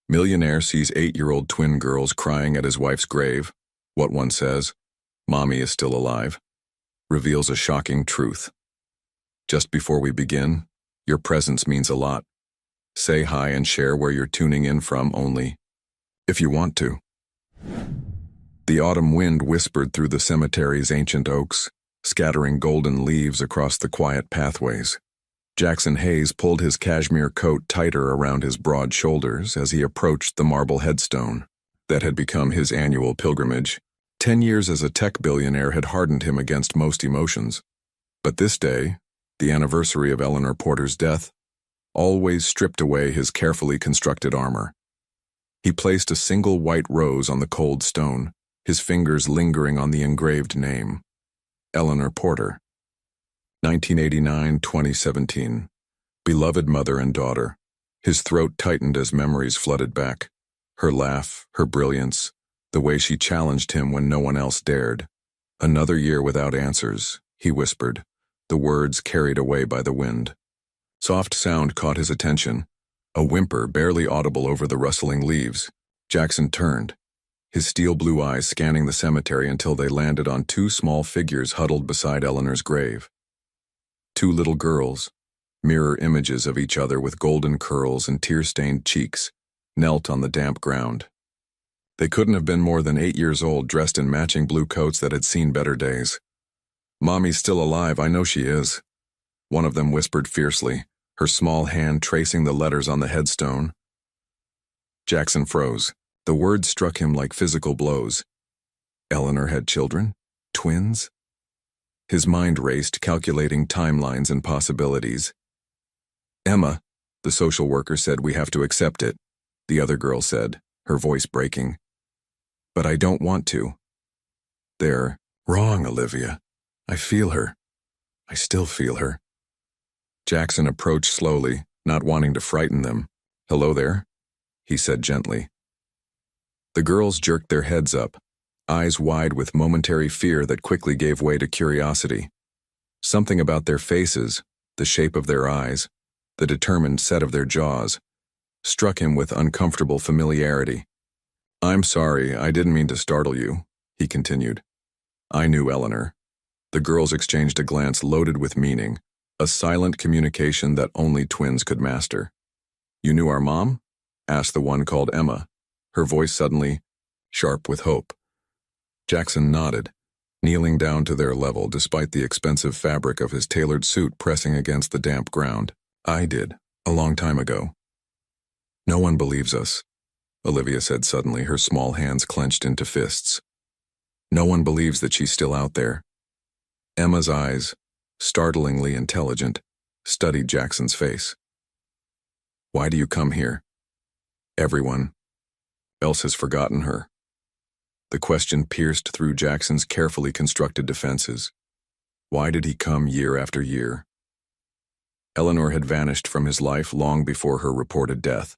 Millionaire sees 8-year-old twin girls crying at his wife's grave. What one says, "Mommy is still alive," reveals a shocking truth. Just before we begin, your presence means a lot. Say hi and share where you're tuning in from only if you want to. The autumn wind whispered through the cemetery's ancient oaks, scattering golden leaves across the quiet pathways. Jackson Hayes pulled his cashmere coat tighter around his broad shoulders as he approached the marble headstone that had become his annual pilgrimage. 10 years as a tech billionaire had hardened him against most emotions. But this day, the anniversary of Eleanor Porter's death, always stripped away his carefully constructed armor. He placed a single white rose on the cold stone, his fingers lingering on the engraved name, Eleanor Porter. 1989-2017. Beloved mother and daughter. His throat tightened as memories flooded back. Her laugh, her brilliance, the way she challenged him when no one else dared. "Another year without answers," he whispered, the words carried away by the wind. Soft sound caught his attention, a whimper barely audible over the rustling leaves. Jackson turned, his steel blue eyes scanning the cemetery until they landed on two small figures huddled beside Eleanor's grave. Two little girls, mirror images of each other with golden curls and tear-stained cheeks, knelt on the damp ground. They couldn't have been more than 8 years old, dressed in matching blue coats that had seen better days. "Mommy's still alive, I know she is," one of them whispered fiercely, her small hand tracing the letters on the headstone. Jackson froze. The words struck him like physical blows. Eleanor had children? Twins? His mind raced, calculating timelines and possibilities. "Emma," the social worker said, "we have to accept it," the other girl said, her voice breaking. "But I don't want to." "They're wrong, Olivia. I feel her. I still feel her." Jackson approached slowly, not wanting to frighten them. "Hello there," he said gently. The girls jerked their heads up, eyes wide with momentary fear that quickly gave way to curiosity. Something about their faces, the shape of their eyes, the determined set of their jaws, struck him with uncomfortable familiarity. "I'm sorry, I didn't mean to startle you," he continued. "I knew Eleanor." The girls exchanged a glance loaded with meaning, a silent communication that only twins could master. "You knew our mom?" asked the one called Emma, her voice suddenly sharp with hope. Jackson nodded, kneeling down to their level despite the expensive fabric of his tailored suit pressing against the damp ground. "I did, a long time ago." "No one believes us," Olivia said suddenly, her small hands clenched into fists. "No one believes that she's still out there." Emma's eyes, startlingly intelligent, studied Jackson's face. "Why do you come here? Everyone else has forgotten her." The question pierced through Jackson's carefully constructed defenses. Why did he come year after year? Eleanor had vanished from his life long before her reported death.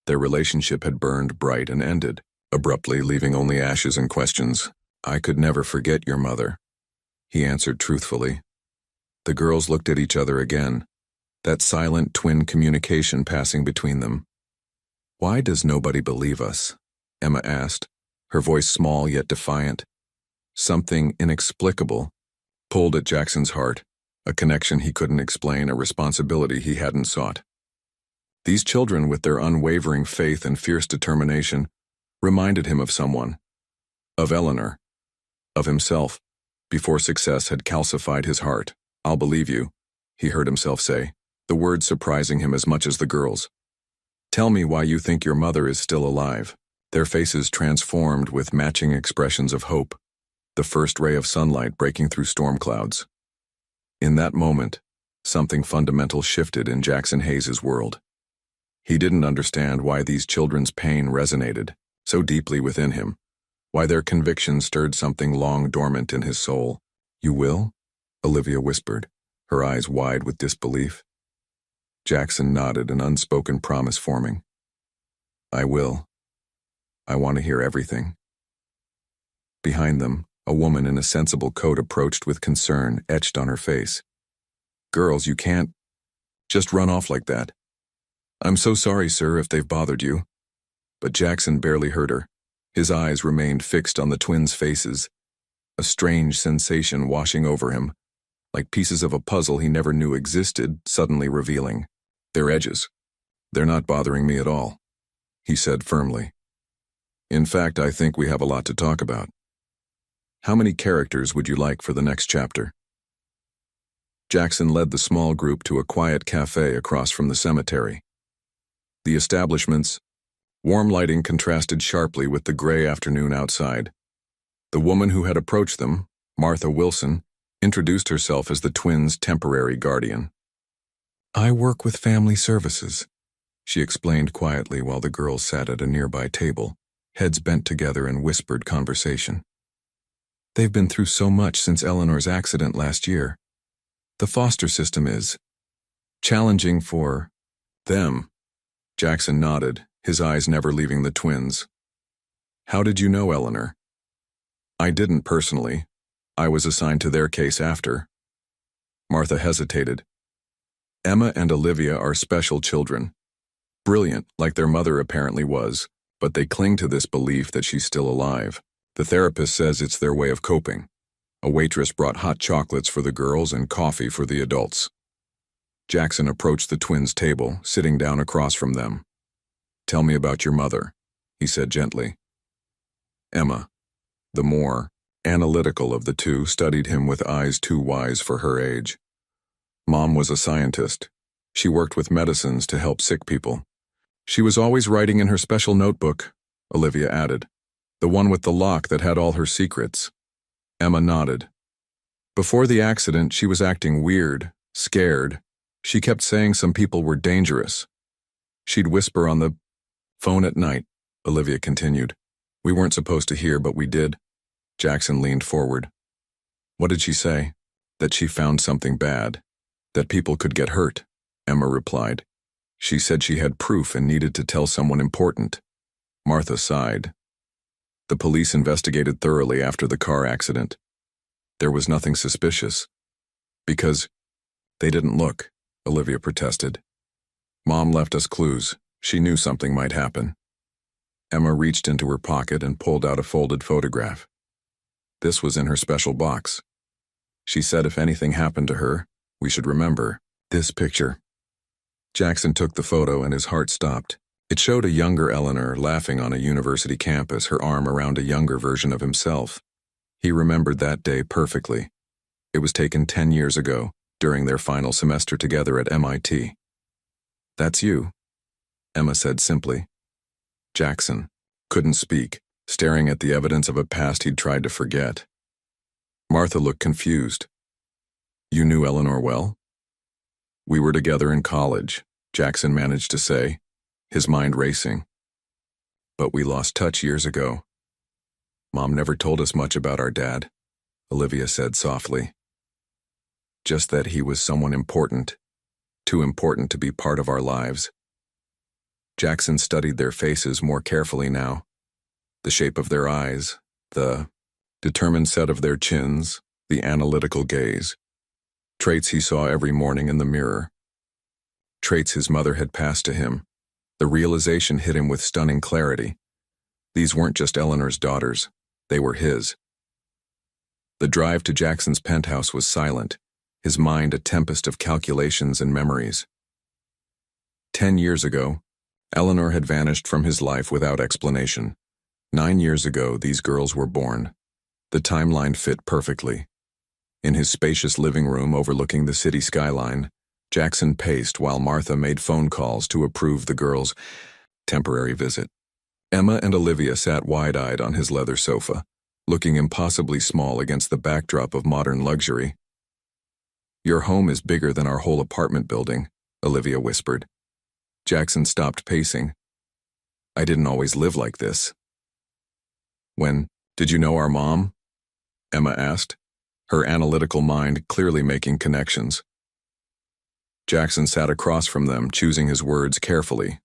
Their relationship had burned bright and ended, abruptly, leaving only ashes and questions. "I could never forget your mother," he answered truthfully. The girls looked at each other again, that silent twin communication passing between them. "Why does nobody believe us?" Emma asked, her voice small yet defiant. Something inexplicable pulled at Jackson's heart, a connection he couldn't explain, a responsibility he hadn't sought. These children, with their unwavering faith and fierce determination, reminded him of someone. Of Eleanor. Of himself, before success had calcified his heart. "I'll believe you," he heard himself say, the words surprising him as much as the girls. "Tell me why you think your mother is still alive." Their faces transformed with matching expressions of hope, the first ray of sunlight breaking through storm clouds. In that moment, something fundamental shifted in Jackson Hayes' world. He didn't understand why these children's pain resonated so deeply within him, why their conviction stirred something long dormant in his soul. "You will?" Olivia whispered, her eyes wide with disbelief. Jackson nodded, an unspoken promise forming. "I will. I want to hear everything." Behind them, a woman in a sensible coat approached with concern etched on her face. "Girls, you can't just run off like that." "I'm so sorry, sir, if they've bothered you." but Jackson barely heard her. His eyes remained fixed on the twins' faces, a strange sensation washing over him, like pieces of a puzzle he never knew existed suddenly revealing. Their edges. They're not bothering me at all, he said firmly. In fact, I think we have a lot to talk about. How many characters would you like for the next chapter? Jackson led the small group to a quiet cafe across from the cemetery. The establishment's warm lighting contrasted sharply with the gray afternoon outside. The woman who had approached them, Martha Wilson, introduced herself as the twins' temporary guardian. I work with family services, she explained quietly while the girls sat at a nearby table, heads bent together in whispered conversation. They've been through so much since Eleanor's accident last year. The foster system is challenging for them. Jackson nodded, his eyes never leaving the twins. How did you know Eleanor? I didn't personally. I was assigned to their case after. Martha hesitated. Emma and Olivia are special children. Brilliant, like their mother apparently was, but they cling to this belief that she's still alive. The therapist says it's their way of coping. A waitress brought hot chocolates for the girls and coffee for the adults. Jackson approached the twins' table, sitting down across from them. Tell me about your mother, he said gently. Emma, the more analytical of the two, studied him with eyes too wise for her age. Mom was a scientist. She worked with medicines to help sick people. She was always writing in her special notebook, Olivia added, the one with the lock that had all her secrets. Emma nodded. Before the accident, she was acting weird, scared. She kept saying some people were dangerous. She'd whisper on the phone at night, Olivia continued. We weren't supposed to hear, but we did. Jackson leaned forward. What did she say? That she found something bad. That people could get hurt, Emma replied. She said she had proof and needed to tell someone important. Martha sighed. The police investigated thoroughly after the car accident. There was nothing suspicious. Because they didn't look, Olivia protested. Mom left us clues. She knew something might happen. Emma reached into her pocket and pulled out a folded photograph. This was in her special box. She said if anything happened to her, we should remember this picture. Jackson took the photo and his heart stopped. It showed a younger Eleanor laughing on a university campus, her arm around a younger version of himself. He remembered that day perfectly. It was taken 10 years ago, during their final semester together at MIT. That's you, Emma said simply. Jackson couldn't speak, staring at the evidence of a past he'd tried to forget. Martha looked confused. You knew Eleanor well? We were together in college, Jackson managed to say, his mind racing. But we lost touch years ago. Mom never told us much about our dad, Olivia said softly. Just that he was someone important, too important to be part of our lives. Jackson studied their faces more carefully now. The shape of their eyes, the determined set of their chins, the analytical gaze. Traits he saw every morning in the mirror. Traits his mother had passed to him. The realization hit him with stunning clarity. These weren't just Eleanor's daughters, they were his. The drive to Jackson's penthouse was silent, his mind a tempest of calculations and memories. 10 years ago, Eleanor had vanished from his life without explanation. 9 years ago, these girls were born. The timeline fit perfectly. In his spacious living room overlooking the city skyline, Jackson paced while Martha made phone calls to approve the girls' temporary visit. Emma and Olivia sat wide-eyed on his leather sofa, looking impossibly small against the backdrop of modern luxury. Your home is bigger than our whole apartment building, Olivia whispered. Jackson stopped pacing. I didn't always live like this. When did you know our mom? Emma asked, her analytical mind clearly making connections. Jackson sat across from them, choosing his words carefully.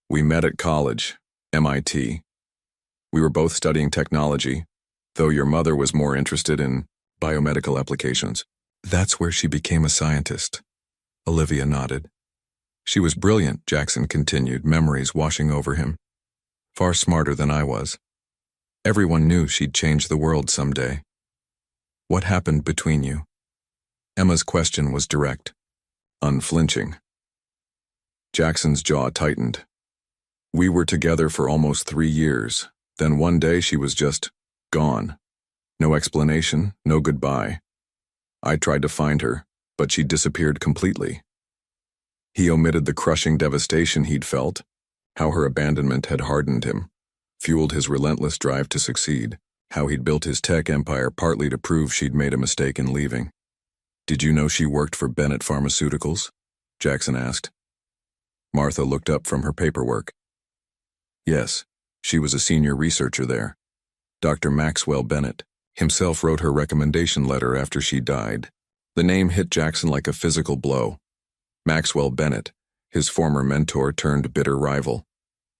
We met at college, MIT. We were both studying technology, though your mother was more interested in biomedical applications. That's where she became a scientist. Olivia nodded. She was brilliant, Jackson continued, memories washing over him. Far smarter than I was. Everyone knew she'd change the world someday. What happened between you? Emma's question was direct, unflinching. Jackson's jaw tightened. We were together for almost 3 years. Then one day she was just gone. No explanation, no goodbye. I tried to find her, but she disappeared completely. He omitted the crushing devastation he'd felt, how her abandonment had hardened him, fueled his relentless drive to succeed, how he'd built his tech empire partly to prove she'd made a mistake in leaving. Did you know she worked for Bennett Pharmaceuticals? Jackson asked. Martha looked up from her paperwork. Yes, she was a senior researcher there. Dr. Maxwell Bennett himself wrote her recommendation letter after she died. The name hit Jackson like a physical blow. Maxwell Bennett, his former mentor turned bitter rival.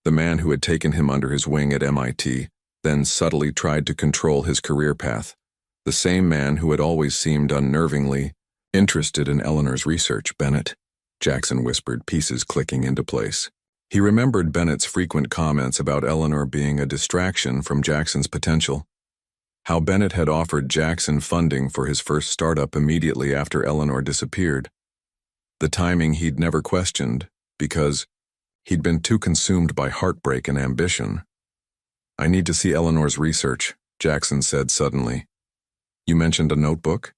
The man who had taken him under his wing at MIT, then subtly tried to control his career path. The same man who had always seemed unnervingly interested in Eleanor's research. Bennett, Jackson whispered, pieces clicking into place. He remembered Bennett's frequent comments about Eleanor being a distraction from Jackson's potential. How Bennett had offered Jackson funding for his first startup immediately after Eleanor disappeared. The timing he'd never questioned, because he'd been too consumed by heartbreak and ambition. I need to see Eleanor's research, Jackson said suddenly. You mentioned a notebook?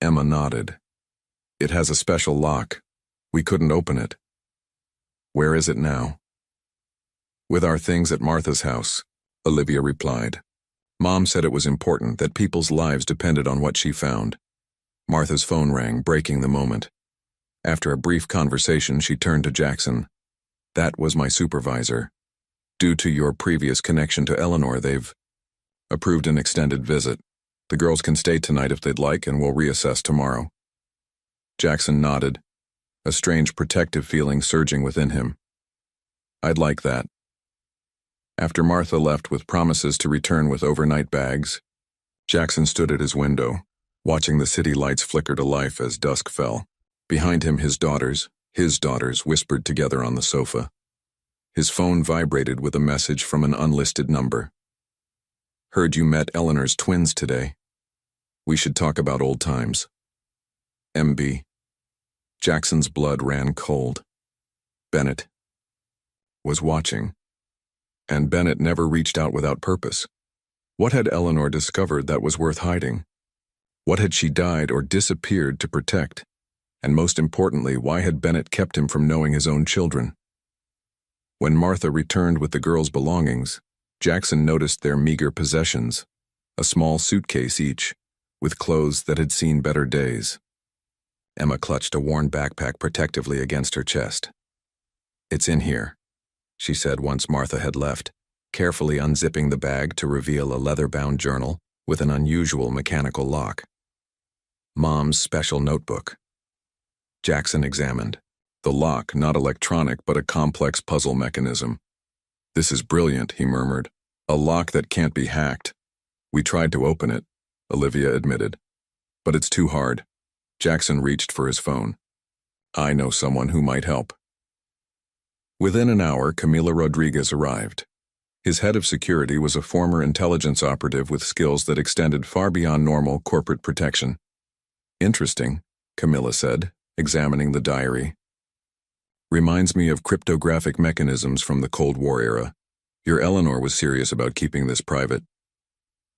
Emma nodded. It has a special lock. We couldn't open it. Where is it now? With our things at Martha's house, Olivia replied. Mom said it was important that people's lives depended on what she found. Martha's phone rang, breaking the moment. After a brief conversation, she turned to Jackson. That was my supervisor. Due to your previous connection to Eleanor, they've approved an extended visit. The girls can stay tonight if they'd like, and we'll reassess tomorrow. Jackson nodded, a strange protective feeling surging within him. I'd like that. After Martha left with promises to return with overnight bags, Jackson stood at his window, watching the city lights flicker to life as dusk fell. Behind him, his daughters, whispered together on the sofa. His phone vibrated with a message from an unlisted number. Heard you met Eleanor's twins today. We should talk about old times. MB. Jackson's blood ran cold. Bennett was watching. And Bennett never reached out without purpose. What had Eleanor discovered that was worth hiding? What had she died or disappeared to protect? And most importantly, why had Bennett kept him from knowing his own children? When Martha returned with the girls' belongings, Jackson noticed their meager possessions, a small suitcase each, with clothes that had seen better days. Emma clutched a worn backpack protectively against her chest. It's in here, she said once Martha had left, carefully unzipping the bag to reveal a leather-bound journal with an unusual mechanical lock. Mom's special notebook. Jackson examined. The lock, not electronic, but a complex puzzle mechanism. This is brilliant, he murmured. A lock that can't be hacked. We tried to open it, Olivia admitted. But it's too hard. Jackson reached for his phone. I know someone who might help. Within an hour, Camila Rodriguez arrived. His head of security was a former intelligence operative with skills that extended far beyond normal corporate protection. Interesting, Camila said, examining the diary. Reminds me of cryptographic mechanisms from the Cold War era. Your Eleanor was serious about keeping this private.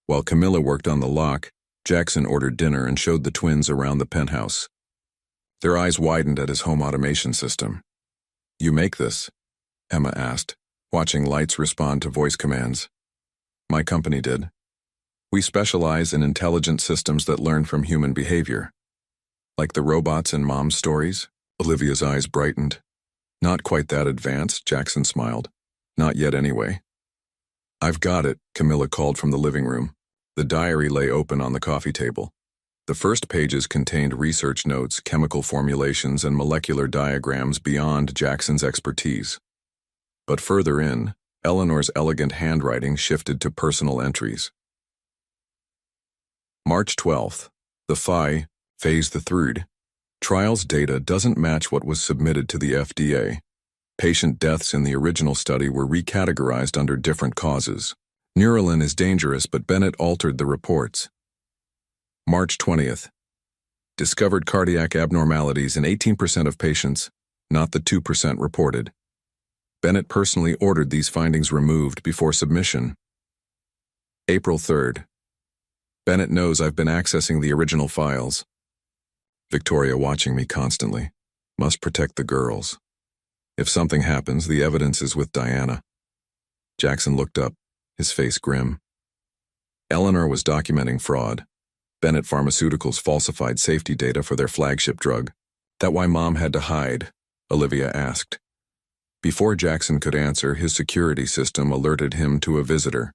While Camilla worked on the lock, Jackson ordered dinner and showed the twins around the penthouse. Their eyes widened at his home automation system. You make this? Emma asked, watching lights respond to voice commands. My company did. We specialize in intelligent systems that learn from human behavior. Like the robots in Mom's stories? Olivia's eyes brightened. Not quite that advanced, Jackson smiled. Not yet anyway. I've got it, Camilla called from the living room. The diary lay open on the coffee table. The first pages contained research notes, chemical formulations, and molecular diagrams beyond Jackson's expertise. But further in, Eleanor's elegant handwriting shifted to personal entries. March 12th. The phase the 3rd. Trials data doesn't match what was submitted to the FDA. Patient deaths in the original study were recategorized under different causes. Neuralin is dangerous, but Bennett altered the reports. March 20th. Discovered cardiac abnormalities in 18% of patients, not the 2% reported. Bennett personally ordered these findings removed before submission. April 3rd. Bennett knows I've been accessing the original files. Victoria watching me constantly. Must protect the girls. If something happens, the evidence is with Diana. Jackson looked up, his face grim. Eleanor was documenting fraud. Bennett Pharmaceuticals falsified safety data for their flagship drug. That why Mom had to hide? Olivia asked. Before Jackson could answer, his security system alerted him to a visitor.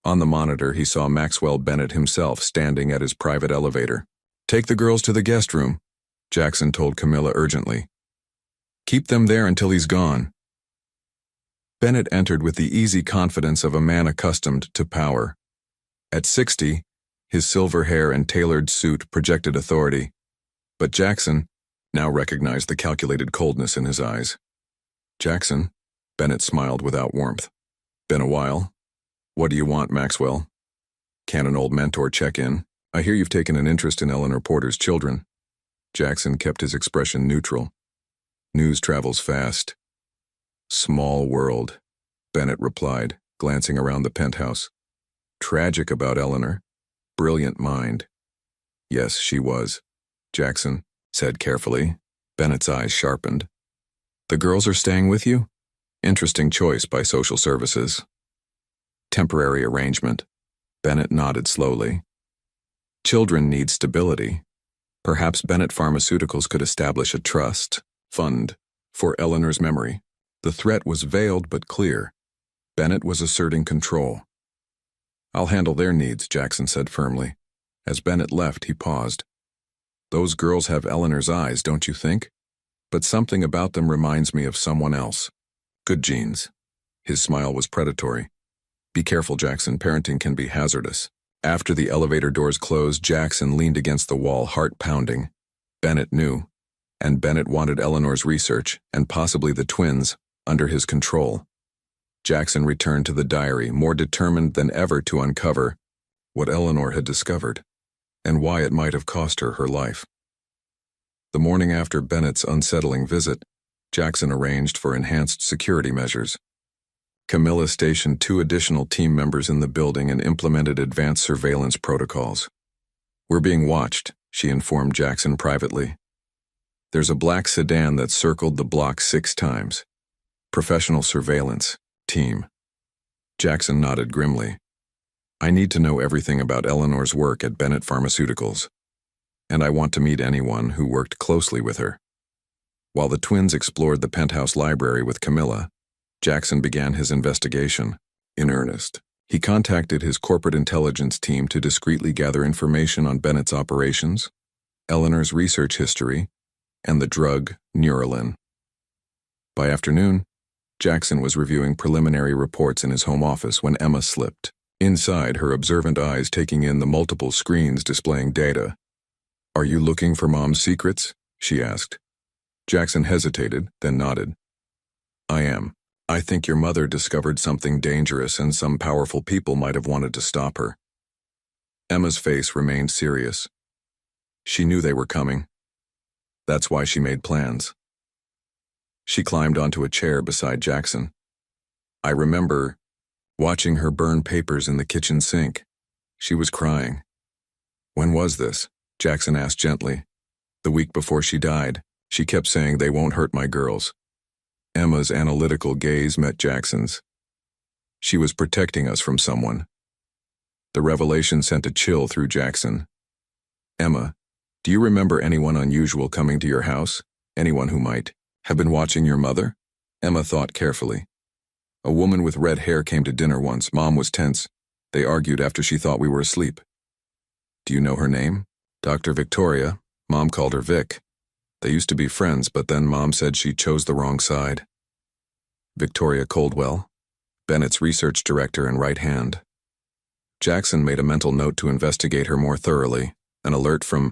On the monitor, he saw Maxwell Bennett himself standing at his private elevator. Take the girls to the guest room, Jackson told Camilla urgently. Keep them there until he's gone. Bennett entered with the easy confidence of a man accustomed to power. At 60, his silver hair and tailored suit projected authority, but Jackson now recognized the calculated coldness in his eyes. Jackson, Bennett smiled without warmth. Been a while. What do you want, Maxwell? Can an old mentor check in? I hear you've taken an interest in Eleanor Porter's children. Jackson kept his expression neutral. News travels fast. Small world, Bennett replied, glancing around the penthouse. Tragic about Eleanor. Brilliant mind. Yes, she was, Jackson said carefully. Bennett's eyes sharpened. The girls are staying with you? Interesting choice by social services. Temporary arrangement. Bennett nodded slowly. Children need stability. Perhaps Bennett Pharmaceuticals could establish a trust fund for Eleanor's memory. The threat was veiled but clear. Bennett was asserting control. I'll handle their needs, Jackson said firmly. As Bennett left, he paused. Those girls have Eleanor's eyes, don't you think? But something about them reminds me of someone else. Good genes. His smile was predatory. Be careful, Jackson. Parenting can be hazardous. After the elevator doors closed, Jackson leaned against the wall, heart pounding. Bennett knew. And Bennett wanted Eleanor's research, and possibly the twins, under his control. Jackson returned to the diary, more determined than ever to uncover what Eleanor had discovered, and why it might have cost her her life. The morning after Bennett's unsettling visit, Jackson arranged for enhanced security measures. Camilla stationed 2 additional team members in the building and implemented advanced surveillance protocols. We're being watched, she informed Jackson privately. There's a black sedan that circled the block 6 times. Professional surveillance team. Jackson nodded grimly. I need to know everything about Eleanor's work at Bennett Pharmaceuticals, and I want to meet anyone who worked closely with her. While the twins explored the penthouse library with Camilla, Jackson began his investigation. In earnest, he contacted his corporate intelligence team to discreetly gather information on Bennett's operations, Eleanor's research history, and the drug Neuralin. By afternoon, Jackson was reviewing preliminary reports in his home office when Emma slipped. Inside, her observant eyes taking in the multiple screens displaying data. Are you looking for Mom's secrets? She asked. Jackson hesitated, then nodded. I am. I think your mother discovered something dangerous and some powerful people might have wanted to stop her. Emma's face remained serious. She knew they were coming. That's why she made plans. She climbed onto a chair beside Jackson. I remember watching her burn papers in the kitchen sink. She was crying. When was this? Jackson asked gently. The week before she died. She kept saying they won't hurt my girls. Emma's analytical gaze met Jackson's. She was protecting us from someone. The revelation sent a chill through Jackson. Emma, do you remember anyone unusual coming to your house? Anyone who might have been watching your mother? Emma thought carefully. A woman with red hair came to dinner once. Mom was tense. They argued after she thought we were asleep. Do you know her name? Dr. Victoria. Mom called her Vic. They used to be friends, but then Mom said she chose the wrong side. Victoria Coldwell, Bennett's research director and right hand. Jackson made a mental note to investigate her more thoroughly. An alert from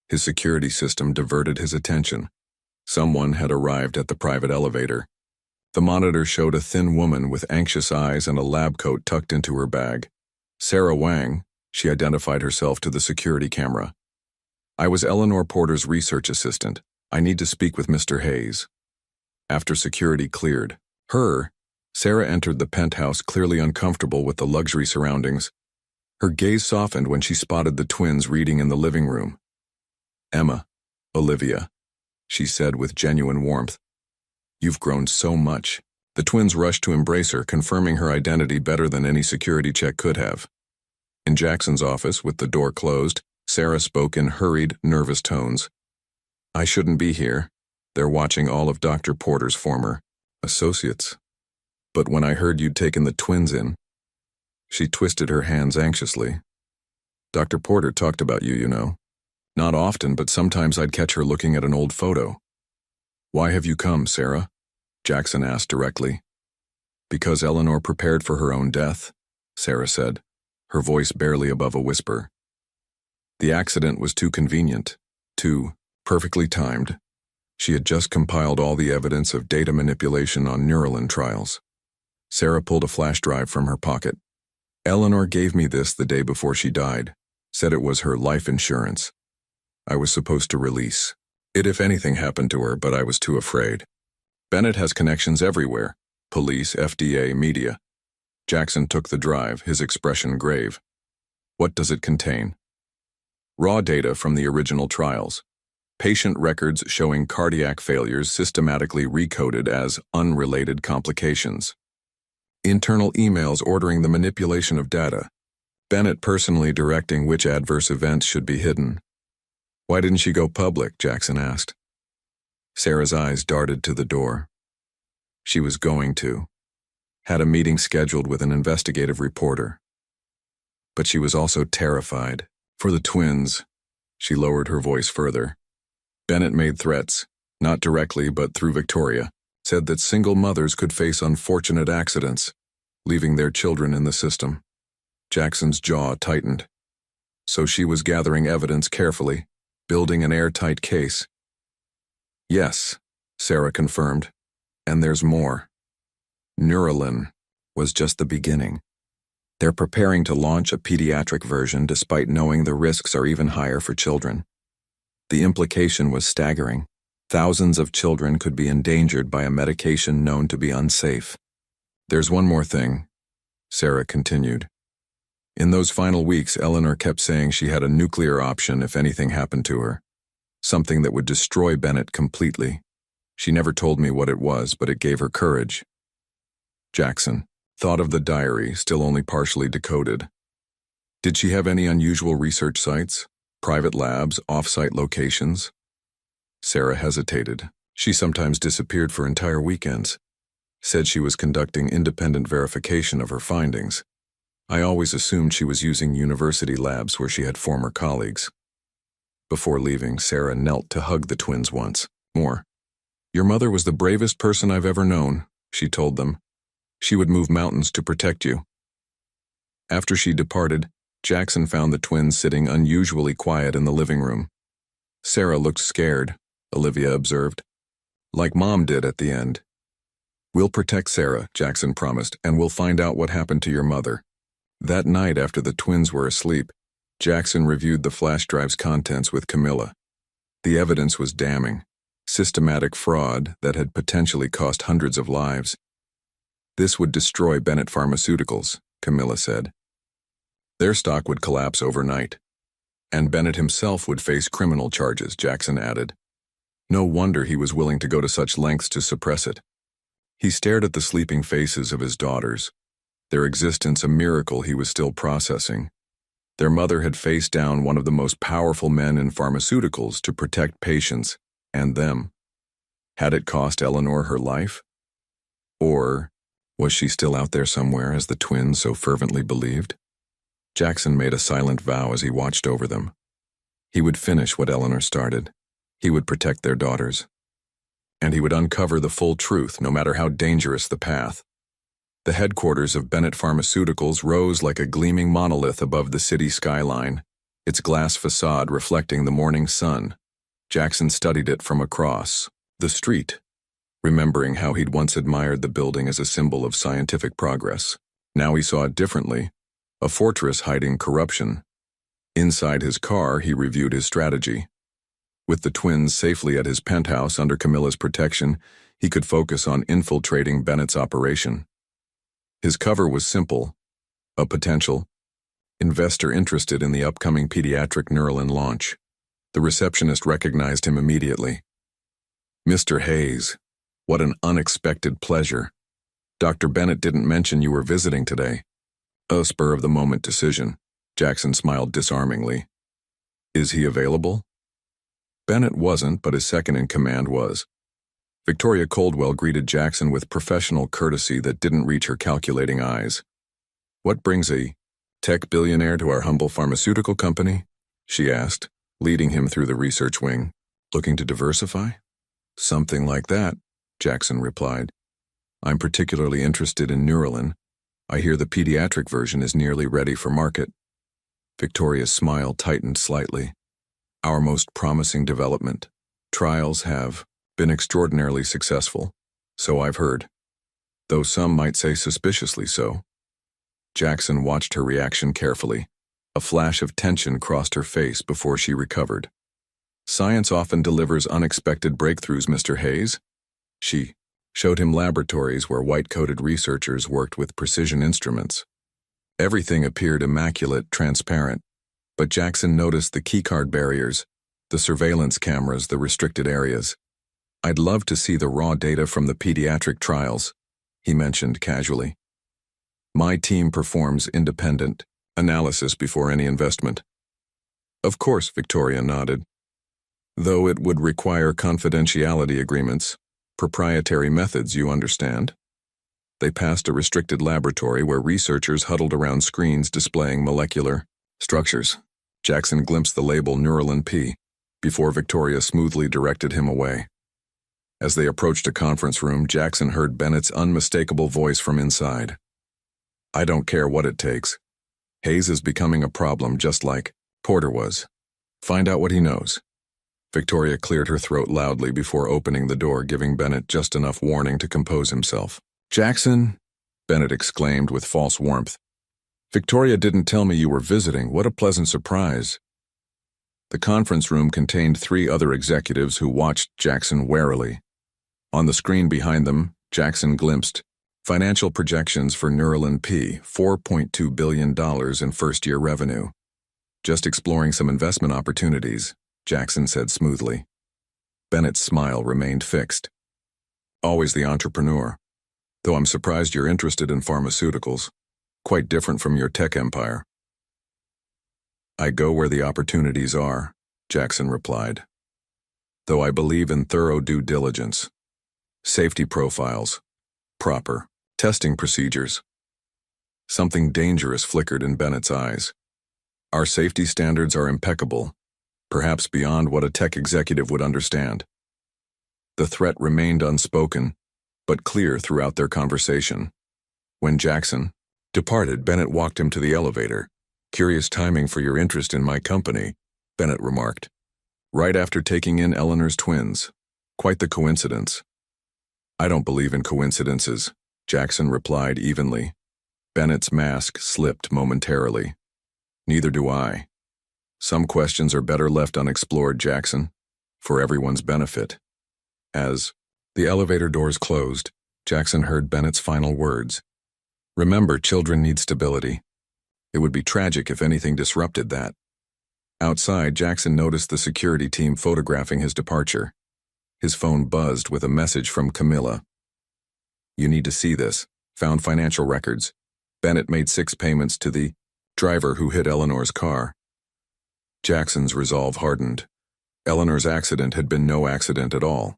his security system diverted his attention. Someone had arrived at the private elevator. The monitor showed a thin woman with anxious eyes and a lab coat tucked into her bag. Sarah Wang, she identified herself to the security camera. I was Eleanor Porter's research assistant. I need to speak with Mr. Hayes. After security cleared Sarah entered the penthouse clearly uncomfortable with the luxury surroundings. Her gaze softened when she spotted the twins reading in the living room. Emma, Olivia, she said with genuine warmth. You've grown so much. The twins rushed to embrace her, confirming her identity better than any security check could have. In Jackson's office, with the door closed, Sarah spoke in hurried, nervous tones. I shouldn't be here. They're watching all of Dr. Porter's former associates. But when I heard you'd taken the twins in, she twisted her hands anxiously. Dr. Porter talked about you, you know. Not often, but sometimes I'd catch her looking at an old photo. Why have you come, Sarah? Jackson asked directly. Because Eleanor prepared for her own death, Sarah said, her voice barely above a whisper. The accident was too convenient, too perfectly timed. She had just compiled all the evidence of data manipulation on Neuralin trials. Sarah pulled a flash drive from her pocket. Eleanor gave me this the day before she died, said it was her life insurance. I was supposed to release it if anything happened to her, but I was too afraid. Bennett has connections everywhere, police, FDA, media. Jackson took the drive, his expression grave. What does it contain? Raw data from the original trials. Patient records showing cardiac failures systematically recoded as unrelated complications. Internal emails ordering the manipulation of data. Bennett personally directing which adverse events should be hidden. Why didn't she go public? Jackson asked. Sarah's eyes darted to the door. She was going to. Had a meeting scheduled with an investigative reporter. But she was also terrified. For the twins, she lowered her voice further. Bennett made threats, not directly but through Victoria, said that single mothers could face unfortunate accidents, leaving their children in the system. Jackson's jaw tightened. So she was gathering evidence carefully, building an airtight case. Yes, Sarah confirmed, and there's more. Neuralin was just the beginning. They're preparing to launch a pediatric version despite knowing the risks are even higher for children. The implication was staggering. Thousands of children could be endangered by a medication known to be unsafe. There's one more thing, Sarah continued. In those final weeks, Eleanor kept saying she had a nuclear option if anything happened to her. Something that would destroy Bennett completely. She never told me what it was, but it gave her courage. Jackson thought of the diary, still only partially decoded. Did she have any unusual research sites? Private labs, off-site locations? Sarah hesitated. She sometimes disappeared for entire weekends. Said she was conducting independent verification of her findings. I always assumed she was using university labs where she had former colleagues. Before leaving, Sarah knelt to hug the twins once more. Your mother was the bravest person I've ever known, she told them. She would move mountains to protect you. After she departed, Jackson found the twins sitting unusually quiet in the living room. Sarah looked scared, Olivia observed. Like Mom did at the end. We'll protect Sarah, Jackson promised, and we'll find out what happened to your mother. That night after the twins were asleep, Jackson reviewed the flash drive's contents with Camilla. The evidence was damning. Systematic fraud that had potentially cost hundreds of lives. This would destroy Bennett Pharmaceuticals, Camilla said. Their stock would collapse overnight. And Bennett himself would face criminal charges, Jackson added. No wonder he was willing to go to such lengths to suppress it. He stared at the sleeping faces of his daughters, their existence a miracle he was still processing. Their mother had faced down one of the most powerful men in pharmaceuticals to protect patients and them. Had it cost Eleanor her life? Or was she still out there somewhere, as the twins so fervently believed? Jackson made a silent vow as he watched over them. He would finish what Eleanor started. He would protect their daughters. And he would uncover the full truth, no matter how dangerous the path. The headquarters of Bennett Pharmaceuticals rose like a gleaming monolith above the city skyline, its glass facade reflecting the morning sun. Jackson studied it from across the street. remembering how he'd once admired the building as a symbol of scientific progress. Now he saw it differently, a fortress hiding corruption. Inside his car, he reviewed his strategy. With the twins safely at his penthouse under Camilla's protection, he could focus on infiltrating Bennett's operation. His cover was simple: a potential investor interested in the upcoming pediatric Neuralin launch. The receptionist recognized him immediately. "Mr. Hayes, what an unexpected pleasure. Dr. Bennett didn't mention you were visiting today." A spur-of-the-moment decision. Jackson smiled disarmingly. "Is he available?" Bennett wasn't, but his second-in-command was. Victoria Coldwell greeted Jackson with professional courtesy that didn't reach her calculating eyes. "What brings a tech billionaire to our humble pharmaceutical company?" she asked, leading him through the research wing. "Looking to diversify?" "Something like that," Jackson replied. "I'm particularly interested in Neuralin. I hear the pediatric version is nearly ready for market." Victoria's smile tightened slightly. "Our most promising development. Trials have been extraordinarily successful, so I've heard. Though some might say suspiciously so." Jackson watched her reaction carefully. A flash of tension crossed her face before she recovered. "Science often delivers unexpected breakthroughs, Mr. Hayes." She showed him laboratories where white-coated researchers worked with precision instruments. Everything appeared immaculate, transparent, but Jackson noticed the keycard barriers, the surveillance cameras, the restricted areas. "I'd love to see the raw data from the pediatric trials," he mentioned casually. "My team performs independent analysis before any investment." "Of course," Victoria nodded. "Though it would require confidentiality agreements, proprietary methods, you understand." They passed a restricted laboratory where researchers huddled around screens displaying molecular structures. Jackson glimpsed the label Neuralin P before Victoria smoothly directed him away. As they approached a conference room, Jackson heard Bennett's unmistakable voice from inside. "I don't care what it takes. Hayes is becoming a problem just like Porter was. Find out what he knows." Victoria cleared her throat loudly before opening the door, giving Bennett just enough warning to compose himself. "Jackson," Bennett exclaimed with false warmth. "Victoria didn't tell me you were visiting. What a pleasant surprise." The conference room contained 3 other executives who watched Jackson warily. On the screen behind them, Jackson glimpsed financial projections for Neuralin P, $4.2 billion in first-year revenue. "Just exploring some investment opportunities," Jackson said smoothly. Bennett's smile remained fixed. "Always the entrepreneur. Though I'm surprised you're interested in pharmaceuticals. Quite different from your tech empire." "I go where the opportunities are," Jackson replied. "Though I believe in thorough due diligence. Safety profiles. Proper testing procedures." Something dangerous flickered in Bennett's eyes. "Our safety standards are impeccable, perhaps beyond what a tech executive would understand." The threat remained unspoken, but clear throughout their conversation. When Jackson departed, Bennett walked him to the elevator. "Curious timing for your interest in my company," Bennett remarked. "Right after taking in Eleanor's twins. Quite the coincidence." "I don't believe in coincidences," Jackson replied evenly. Bennett's mask slipped momentarily. "Neither do I. Some questions are better left unexplored, Jackson, for everyone's benefit." As the elevator doors closed, Jackson heard Bennett's final words. "Remember, children need stability. It would be tragic if anything disrupted that." Outside, Jackson noticed the security team photographing his departure. His phone buzzed with a message from Camilla. "You need to see this. Found financial records. Bennett made 6 payments to the driver who hit Eleanor's car." Jackson's resolve hardened. Eleanor's accident had been no accident at all.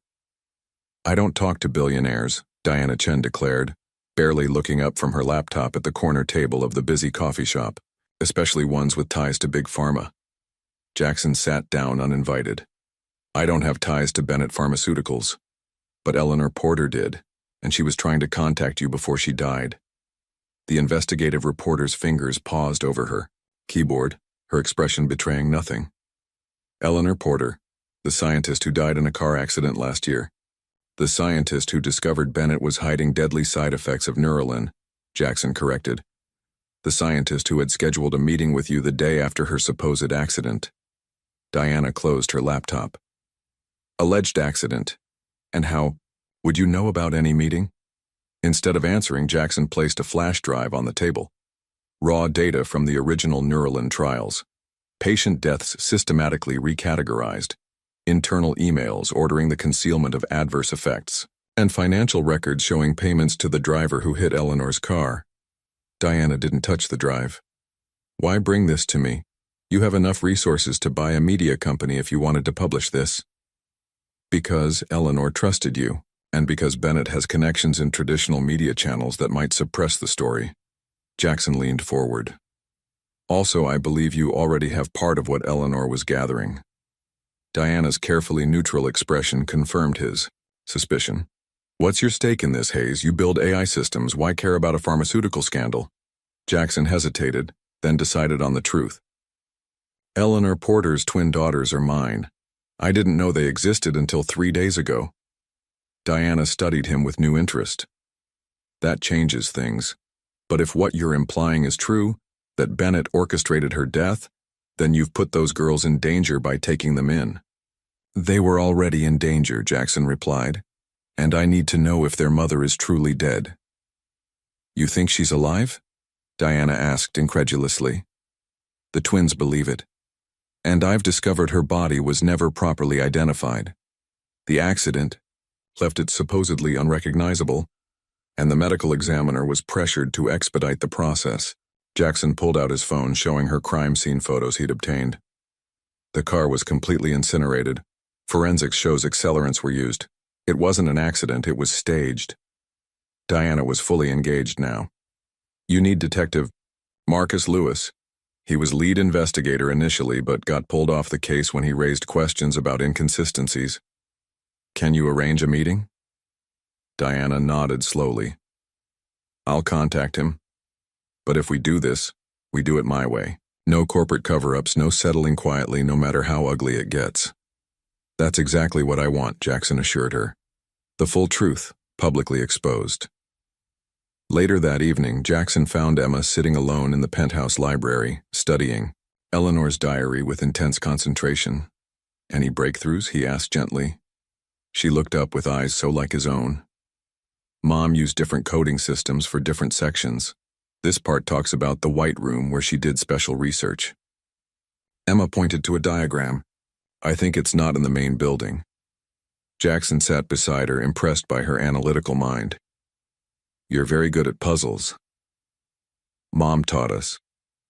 "I don't talk to billionaires," Diana Chen declared, barely looking up from her laptop at the corner table of the busy coffee shop, especially ones with ties to Big Pharma. Jackson sat down uninvited. "I don't have ties to Bennett Pharmaceuticals, but Eleanor Porter did, and she was trying to contact you before she died." The investigative reporter's fingers paused over her keyboard, her expression betraying nothing. "Eleanor Porter, the scientist who died in a car accident last year." The scientist who discovered Bennett was hiding deadly side effects of Neuralin, Jackson corrected. The scientist who had scheduled a meeting with you the day after her supposed accident. Diana closed her laptop. Alleged accident. And how would you know about any meeting? Instead of answering, Jackson placed a flash drive on the table. Raw data from the original Neuralin trials. Patient deaths systematically recategorized. Internal emails ordering the concealment of adverse effects. And financial records showing payments to the driver who hit Eleanor's car. Diana didn't touch the drive. Why bring this to me? You have enough resources to buy a media company if you wanted to publish this. Because Eleanor trusted you, and because Bennett has connections in traditional media channels that might suppress the story. Jackson leaned forward. Also, I believe you already have part of what Eleanor was gathering. Diana's carefully neutral expression confirmed his suspicion. What's your stake in this, Hayes? You build AI systems, why care about a pharmaceutical scandal? Jackson hesitated, then decided on the truth. Eleanor Porter's twin daughters are mine. I didn't know they existed until 3 days ago. Diana studied him with new interest. That changes things. But if what you're implying is true, that Bennett orchestrated her death, then you've put those girls in danger by taking them in. They were already in danger, Jackson replied, and I need to know if their mother is truly dead. You think she's alive? Diana asked incredulously. The twins believe it. And I've discovered her body was never properly identified. The accident left it supposedly unrecognizable, and the medical examiner was pressured to expedite the process. Jackson pulled out his phone, showing her crime scene photos he'd obtained. The car was completely incinerated. Forensics shows accelerants were used. It wasn't an accident, it was staged. Diana was fully engaged now. You need Detective Marcus Lewis. He was lead investigator initially, but got pulled off the case when he raised questions about inconsistencies. Can you arrange a meeting? Diana nodded slowly. I'll contact him. But if we do this, we do it my way. No corporate cover-ups, no settling quietly, no matter how ugly it gets. That's exactly what I want, Jackson assured her. The full truth, publicly exposed. Later that evening, Jackson found Emma sitting alone in the penthouse library, studying Eleanor's diary with intense concentration. Any breakthroughs? He asked gently. She looked up with eyes so like his own. Mom used different coding systems for different sections. This part talks about the White Room where she did special research. Emma pointed to a diagram. I think it's not in the main building. Jackson sat beside her, impressed by her analytical mind. You're very good at puzzles. Mom taught us.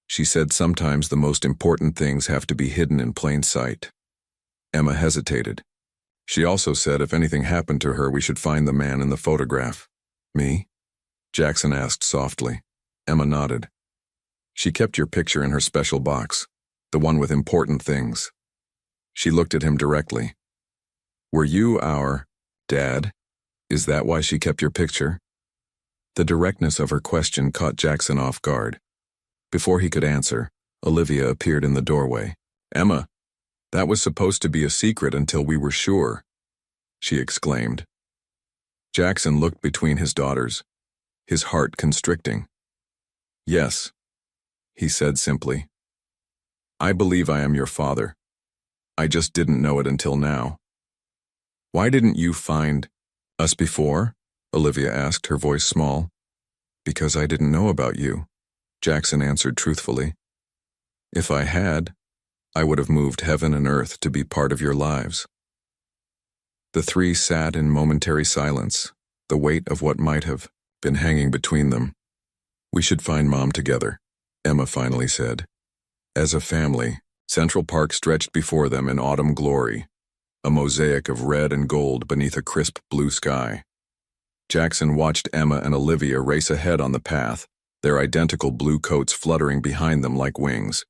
She said sometimes the most important things have to be hidden in plain sight. Emma hesitated. She also said if anything happened to her, we should find the man in the photograph. Me? Jackson asked softly. Emma nodded. She kept your picture in her special box, the one with important things. She looked at him directly. Were you our dad? Is that why she kept your picture? The directness of her question caught Jackson off guard. Before he could answer, Olivia appeared in the doorway. Emma, that was supposed to be a secret until we were sure, she exclaimed. Jackson looked between his daughters, his heart constricting. Yes, he said simply. I believe I am your father. I just didn't know it until now. Why didn't you find us before? Olivia asked, her voice small. Because I didn't know about you, Jackson answered truthfully. If I had, I would have moved heaven and earth to be part of your lives. The three sat in momentary silence, the weight of what might have been hanging between them. We should find Mom together, Emma finally said. As a family, Central Park stretched before them in autumn glory, a mosaic of red and gold beneath a crisp blue sky. Jackson watched Emma and Olivia race ahead on the path, their identical blue coats fluttering behind them like wings.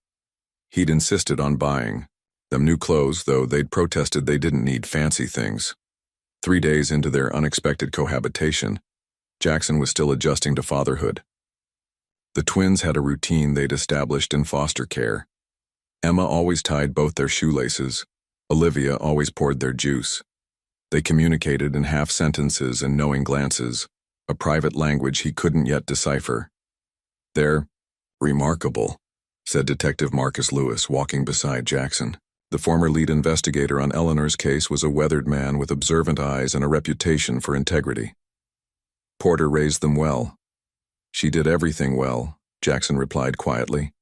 He'd insisted on buying them new clothes, though they'd protested they didn't need fancy things. 3 days into their unexpected cohabitation, Jackson was still adjusting to fatherhood. The twins had a routine they'd established in foster care. Emma always tied both their shoelaces. Olivia always poured their juice. They communicated in half sentences and knowing glances, a private language he couldn't yet decipher. "They're remarkable," said Detective Marcus Lewis, walking beside Jackson. The former lead investigator on Eleanor's case was a weathered man with observant eyes and a reputation for integrity. "Porter raised them well." "She did everything well," Jackson replied quietly.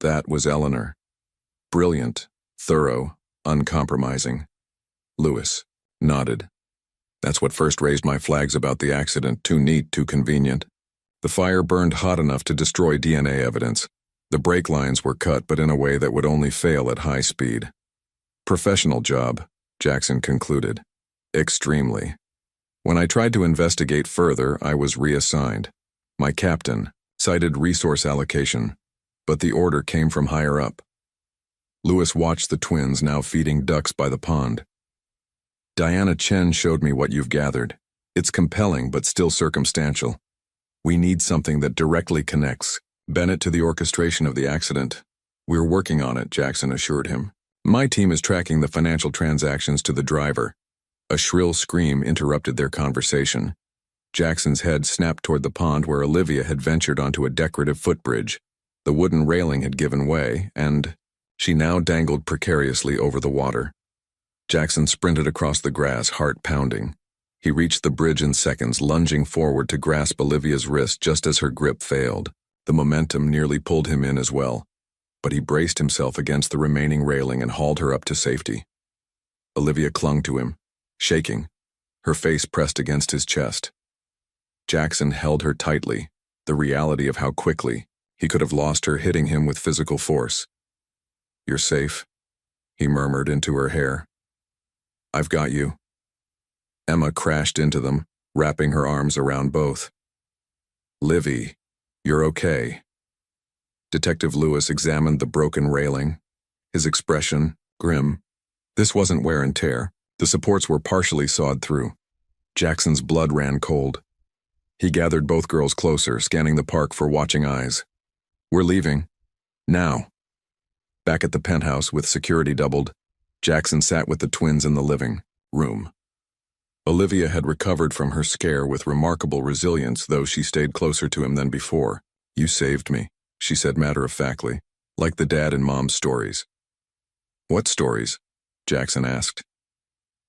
"That was Eleanor. Brilliant, thorough, uncompromising." Lewis nodded. "That's what first raised my flags about the accident. Too neat, too convenient. The fire burned hot enough to destroy DNA evidence. The brake lines were cut, but in a way that would only fail at high speed. Professional job," Jackson concluded. "Extremely. When I tried to investigate further, I was reassigned. My captain cited resource allocation, but the order came from higher up." Lewis watched the twins now feeding ducks by the pond. "Diana Chen showed me what you've gathered. It's compelling, but still circumstantial. We need something that directly connects Bennett to the orchestration of the accident." "We're working on it," Jackson assured him. "My team is tracking the financial transactions to the driver." A shrill scream interrupted their conversation. Jackson's head snapped toward the pond where Olivia had ventured onto a decorative footbridge. The wooden railing had given way, and she now dangled precariously over the water. Jackson sprinted across the grass, heart pounding. He reached the bridge in seconds, lunging forward to grasp Olivia's wrist just as her grip failed. The momentum nearly pulled him in as well, but he braced himself against the remaining railing and hauled her up to safety. Olivia clung to him, shaking, her face pressed against his chest. Jackson held her tightly, the reality of how quickly he could have lost her hitting him with physical force. "You're safe," he murmured into her hair. "I've got you." Emma crashed into them, wrapping her arms around both. "Livy, you're okay." Detective Lewis examined the broken railing, his expression grim. This wasn't wear and tear. The supports were partially sawed through. Jackson's blood ran cold. He gathered both girls closer, scanning the park for watching eyes. "We're leaving. Now." Back at the penthouse, with security doubled, Jackson sat with the twins in the living room. Olivia had recovered from her scare with remarkable resilience, though she stayed closer to him than before. "You saved me," she said matter-of-factly, like the dad in Mom's stories. "What stories?" Jackson asked.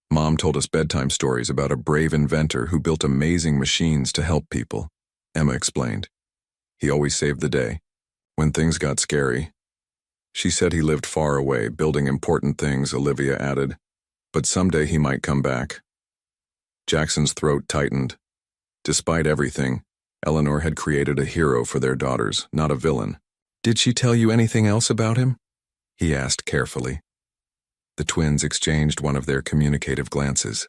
"Mom told us bedtime stories about a brave inventor who built amazing machines to help people," Emma explained. "He always saved the day, when things got scary." "She said he lived far away, building important things," Olivia added. "But someday he might come back." Jackson's throat tightened. Despite everything, Eleanor had created a hero for their daughters, not a villain. "Did she tell you anything else about him?" he asked carefully. The twins exchanged one of their communicative glances.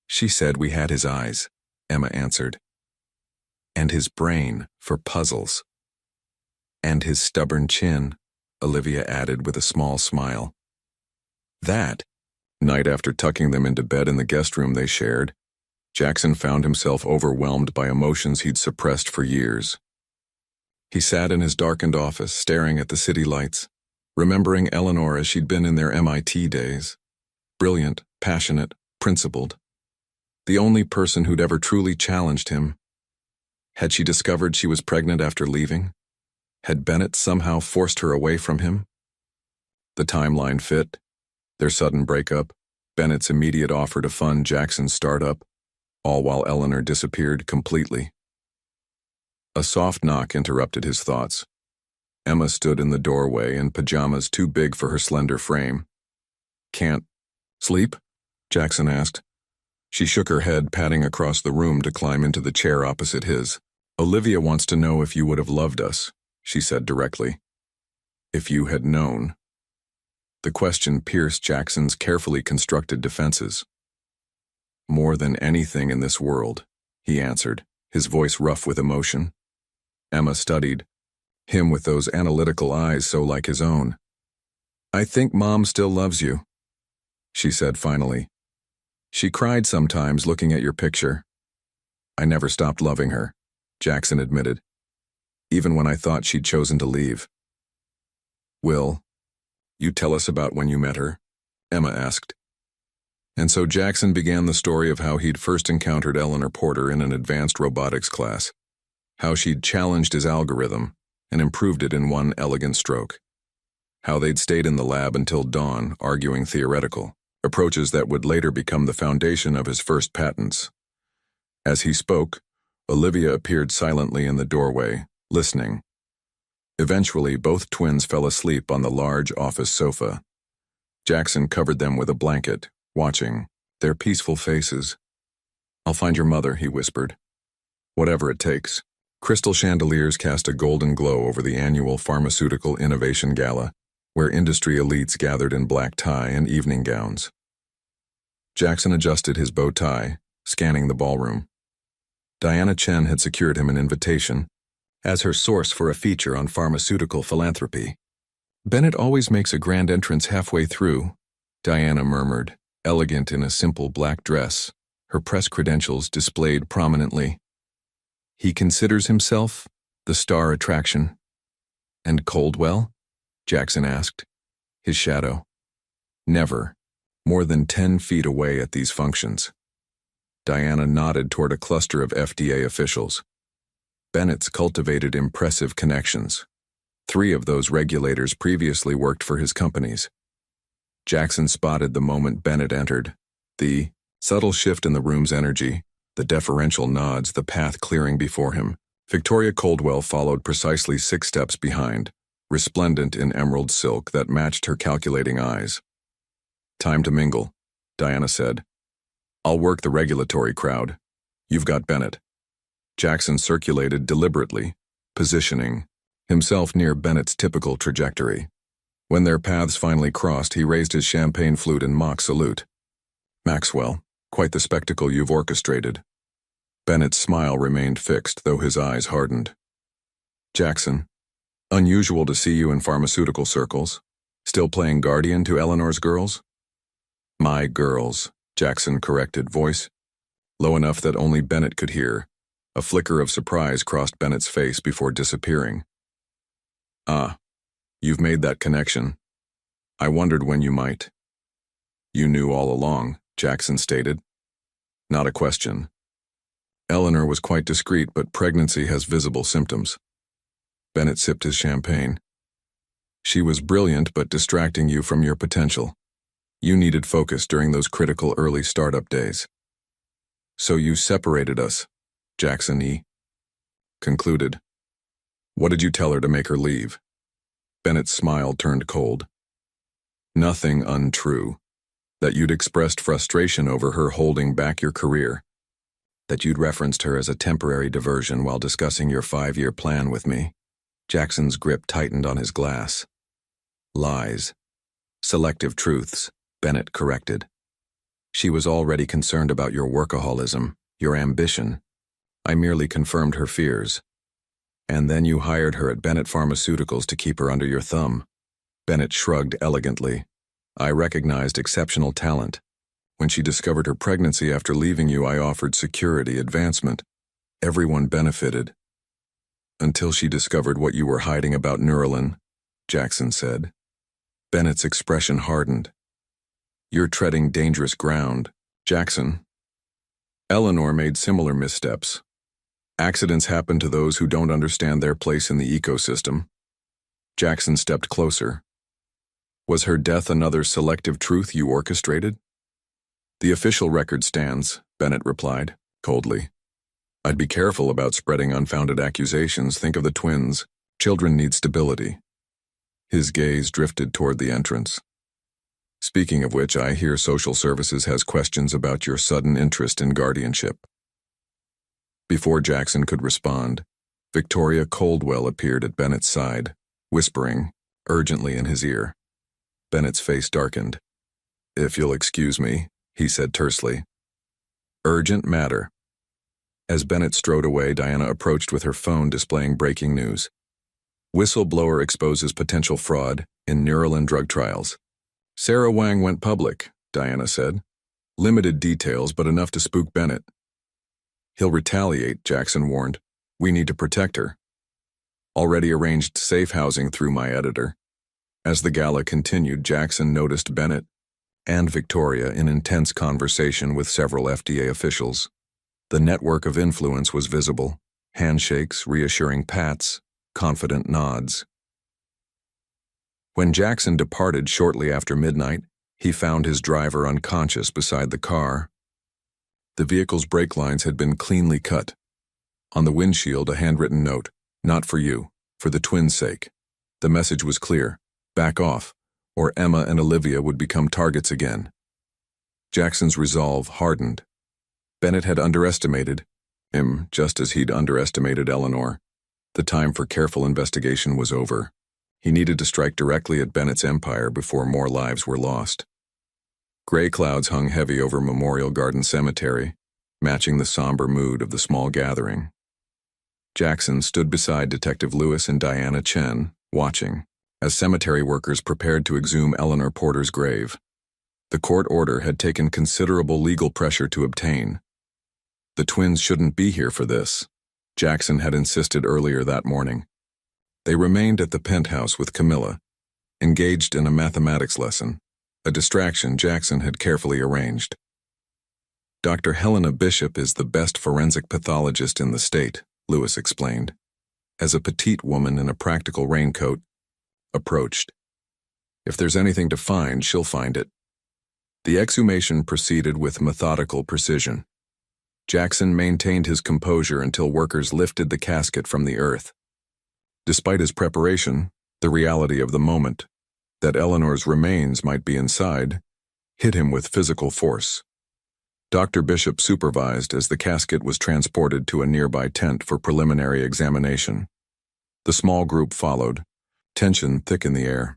"She said we had his eyes," Emma answered. "And his brain for puzzles." "And his stubborn chin," Olivia added with a small smile. That night, after tucking them into bed in the guest room they shared, Jackson found himself overwhelmed by emotions he'd suppressed for years. He sat in his darkened office, staring at the city lights, remembering Eleanor as she'd been in their MIT days. Brilliant, passionate, principled. The only person who'd ever truly challenged him. Had she discovered she was pregnant after leaving? Had Bennett somehow forced her away from him? The timeline fit. Their sudden breakup, Bennett's immediate offer to fund Jackson's startup, all while Eleanor disappeared completely. A soft knock interrupted his thoughts. Emma stood in the doorway in pajamas too big for her slender frame. "Can't sleep?" Jackson asked. She shook her head, patting across the room to climb into the chair opposite his. "Olivia wants to know if you would have loved us," she said directly. "If you had known." The question pierced Jackson's carefully constructed defenses. "More than anything in this world," he answered, his voice rough with emotion. Emma studied him with those analytical eyes so like his own. "I think Mom still loves you," she said finally. "She cried sometimes looking at your picture." "I never stopped loving her," Jackson admitted, "even when I thought she'd chosen to leave." "Will you tell us about when you met her?" Emma asked. And so Jackson began the story of how he'd first encountered Eleanor Porter in an advanced robotics class, how she'd challenged his algorithm and improved it in one elegant stroke, how they'd stayed in the lab until dawn arguing theoretical approaches that would later become the foundation of his first patents. As he spoke, Olivia appeared silently in the doorway, listening. Eventually, both twins fell asleep on the large office sofa. Jackson covered them with a blanket, watching their peaceful faces. "I'll find your mother," he whispered. "Whatever it takes." Crystal chandeliers cast a golden glow over the annual Pharmaceutical Innovation Gala, where industry elites gathered in black tie and evening gowns. Jackson adjusted his bow tie, scanning the ballroom. Diana Chen had secured him an invitation as her source for a feature on pharmaceutical philanthropy. "Bennett always makes a grand entrance halfway through," Diana murmured, elegant in a simple black dress, her press credentials displayed prominently. "He considers himself the star attraction." "And Coldwell?" Jackson asked. "His shadow." "Never. More than 10 feet away at these functions." Diana nodded toward a cluster of FDA officials. Bennett's cultivated impressive connections. 3 of those regulators previously worked for his companies. Jackson spotted the moment Bennett entered. The subtle shift in the room's energy, the deferential nods, the path clearing before him. Victoria Coldwell followed precisely 6 steps behind, resplendent in emerald silk that matched her calculating eyes. "Time to mingle," Diana said. "I'll work the regulatory crowd. You've got Bennett." Jackson circulated deliberately, positioning himself near Bennett's typical trajectory. When their paths finally crossed, he raised his champagne flute in mock salute. "Maxwell, quite the spectacle you've orchestrated." Bennett's smile remained fixed, though his eyes hardened. "Jackson, unusual to see you in pharmaceutical circles. Still playing guardian to Eleanor's girls?" "My girls," Jackson corrected, voice low enough that only Bennett could hear. A flicker of surprise crossed Bennett's face before disappearing. "Ah, you've made that connection. I wondered when you might." "You knew all along," Jackson stated. "Not a question. Eleanor was quite discreet, but pregnancy has visible symptoms." Bennett sipped his champagne. "She was brilliant but distracting you from your potential. You needed focus during those critical early startup days. So you separated us," Jackson concluded. "What did you tell her to make her leave?" Bennett's smile turned cold. "Nothing untrue. That you'd expressed frustration over her holding back your career. That you'd referenced her as a temporary diversion while discussing your 5-year plan with me." Jackson's grip tightened on his glass. "Lies. Selective truths," Bennett corrected. "She was already concerned about your workaholism, your ambition. I merely confirmed her fears. And then you hired her at Bennett Pharmaceuticals to keep her under your thumb." Bennett shrugged elegantly. "I recognized exceptional talent. When she discovered her pregnancy after leaving you, I offered security, advancement. Everyone benefited. Until she discovered what you were hiding about Neuralin," Jackson said. Bennett's expression hardened. "You're treading dangerous ground, Jackson. Eleanor made similar missteps. Accidents happen to those who don't understand their place in the ecosystem." Jackson stepped closer. "Was her death another selective truth you orchestrated?" "The official record stands," Bennett replied, coldly. "I'd be careful about spreading unfounded accusations. Think of the twins. Children need stability." His gaze drifted toward the entrance. "Speaking of which, I hear social services has questions about your sudden interest in guardianship." Before Jackson could respond, Victoria Coldwell appeared at Bennett's side, whispering urgently in his ear. Bennett's face darkened. "If you'll excuse me," he said tersely. "Urgent matter." As Bennett strode away, Diana approached with her phone displaying breaking news. "Whistleblower exposes potential fraud in Neuralin drug trials." "Sarah Wang went public," Diana said. "Limited details, but enough to spook Bennett." "He'll retaliate," Jackson warned. "We need to protect her." "Already arranged safe housing through my editor." As the gala continued, Jackson noticed Bennett and Victoria in intense conversation with several FDA officials. The network of influence was visible: handshakes, reassuring pats, confident nods. When Jackson departed shortly after midnight, he found his driver unconscious beside the car. The vehicle's brake lines had been cleanly cut. On the windshield, a handwritten note: "Not for you, for the twins' sake." The message was clear: back off, or Emma and Olivia would become targets again. Jackson's resolve hardened. Bennett had underestimated him just as he'd underestimated Eleanor. The time for careful investigation was over. He needed to strike directly at Bennett's empire before more lives were lost. Gray clouds hung heavy over Memorial Garden Cemetery, matching the somber mood of the small gathering. Jackson stood beside Detective Lewis and Diana Chen, watching, as cemetery workers prepared to exhume Eleanor Porter's grave. The court order had taken considerable legal pressure to obtain. The twins shouldn't be here for this, Jackson had insisted earlier that morning. They remained at the penthouse with Camilla, engaged in a mathematics lesson, a distraction Jackson had carefully arranged. Dr. Helena Bishop is the best forensic pathologist in the state, Lewis explained, as a petite woman in a practical raincoat approached. If there's anything to find, she'll find it. The exhumation proceeded with methodical precision. Jackson maintained his composure until workers lifted the casket from the earth. Despite his preparation, the reality of the moment, that Eleanor's remains might be inside, hit him with physical force. Dr. Bishop supervised as the casket was transported to a nearby tent for preliminary examination. The small group followed, tension thick in the air.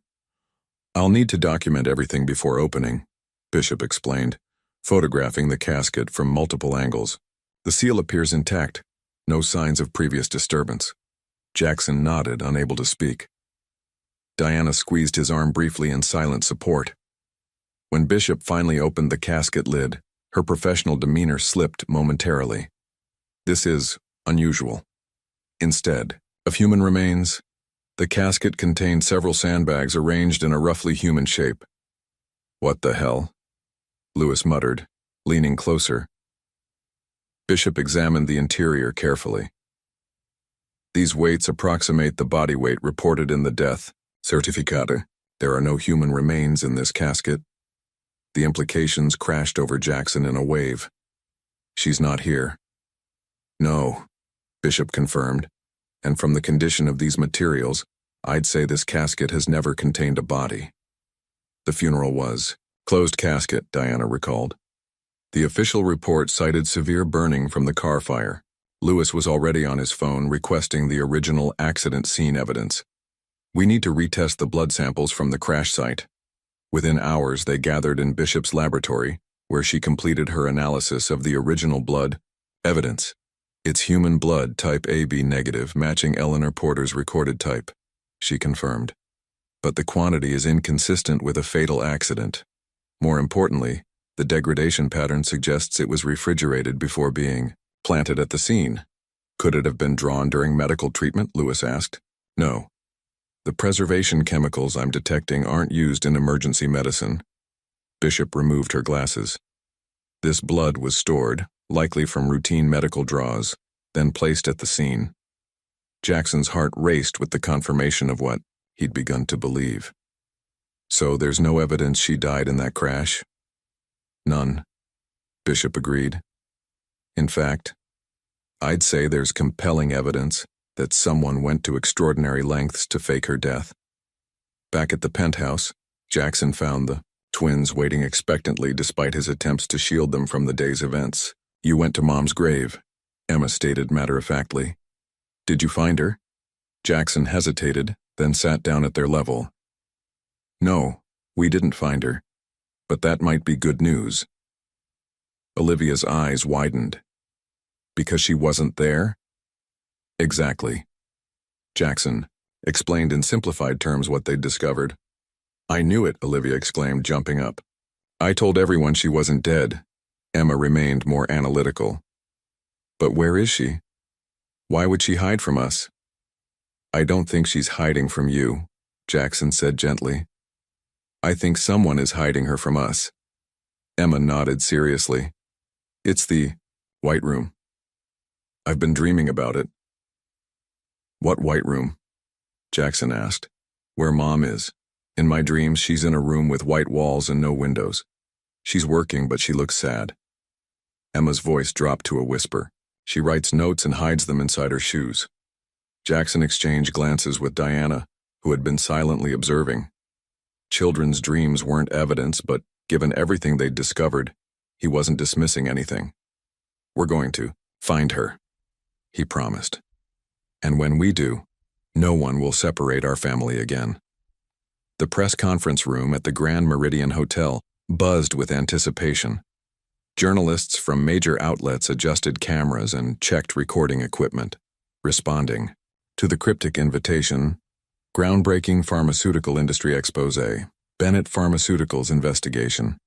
"I'll need to document everything before opening," Bishop explained, photographing the casket from multiple angles. "The seal appears intact, no signs of previous disturbance." Jackson nodded, unable to speak. Diana squeezed his arm briefly in silent support. When Bishop finally opened the casket lid, her professional demeanor slipped momentarily. "This is unusual. Instead of human remains, the casket contained several sandbags arranged in a roughly human shape." "What the hell?" Lewis muttered, leaning closer. Bishop examined the interior carefully. "These weights approximate the body weight reported in the death certificate. There are no human remains in this casket." The implications crashed over Jackson in a wave. "She's not here." "No," Bishop confirmed, "and from the condition of these materials, I'd say this casket has never contained a body." The funeral was closed casket, Diana recalled. The official report cited severe burning from the car fire. Lewis was already on his phone requesting the original accident scene evidence. "We need to retest the blood samples from the crash site." Within hours, they gathered in Bishop's laboratory, where she completed her analysis of the original blood evidence. "It's human blood type AB negative, matching Eleanor Porter's recorded type," she confirmed. "But the quantity is inconsistent with a fatal accident. More importantly, the degradation pattern suggests it was refrigerated before being planted at the scene." "Could it have been drawn during medical treatment?" Lewis asked. "No. The preservation chemicals I'm detecting aren't used in emergency medicine." Bishop removed her glasses. "This blood was stored, likely from routine medical draws, then placed at the scene." Jackson's heart raced with the confirmation of what he'd begun to believe. "So there's no evidence she died in that crash?" "None," Bishop agreed. "In fact, I'd say there's compelling evidence that someone went to extraordinary lengths to fake her death." Back at the penthouse, Jackson found the twins waiting expectantly despite his attempts to shield them from the day's events. "You went to Mom's grave," Emma stated matter-of-factly. "Did you find her?" Jackson hesitated, then sat down at their level. "No, we didn't find her. But that might be good news." Olivia's eyes widened. "Because she wasn't there?" "Exactly." Jackson explained in simplified terms what they'd discovered. "I knew it," Olivia exclaimed, jumping up. "I told everyone she wasn't dead." Emma remained more analytical. "But where is she? Why would she hide from us?" "I don't think she's hiding from you," Jackson said gently. "I think someone is hiding her from us." Emma nodded seriously. It's the White Room. I've been dreaming about it. What White Room? Jackson asked. Where Mom is. In my dreams, she's in a room with white walls and no windows. She's working, but she looks sad. Emma's voice dropped to a whisper. She writes notes and hides them inside her shoes. Jackson exchanged glances with Diana, who had been silently observing. Children's dreams weren't evidence, but given everything they'd discovered, he wasn't dismissing anything. We're going to find her, he promised. And when we do, no one will separate our family again. The press conference room at the Grand Meridian Hotel buzzed with anticipation. Journalists from major outlets adjusted cameras and checked recording equipment, responding to the cryptic invitation, Groundbreaking Pharmaceutical Industry Expose, Bennett Pharmaceuticals Investigation.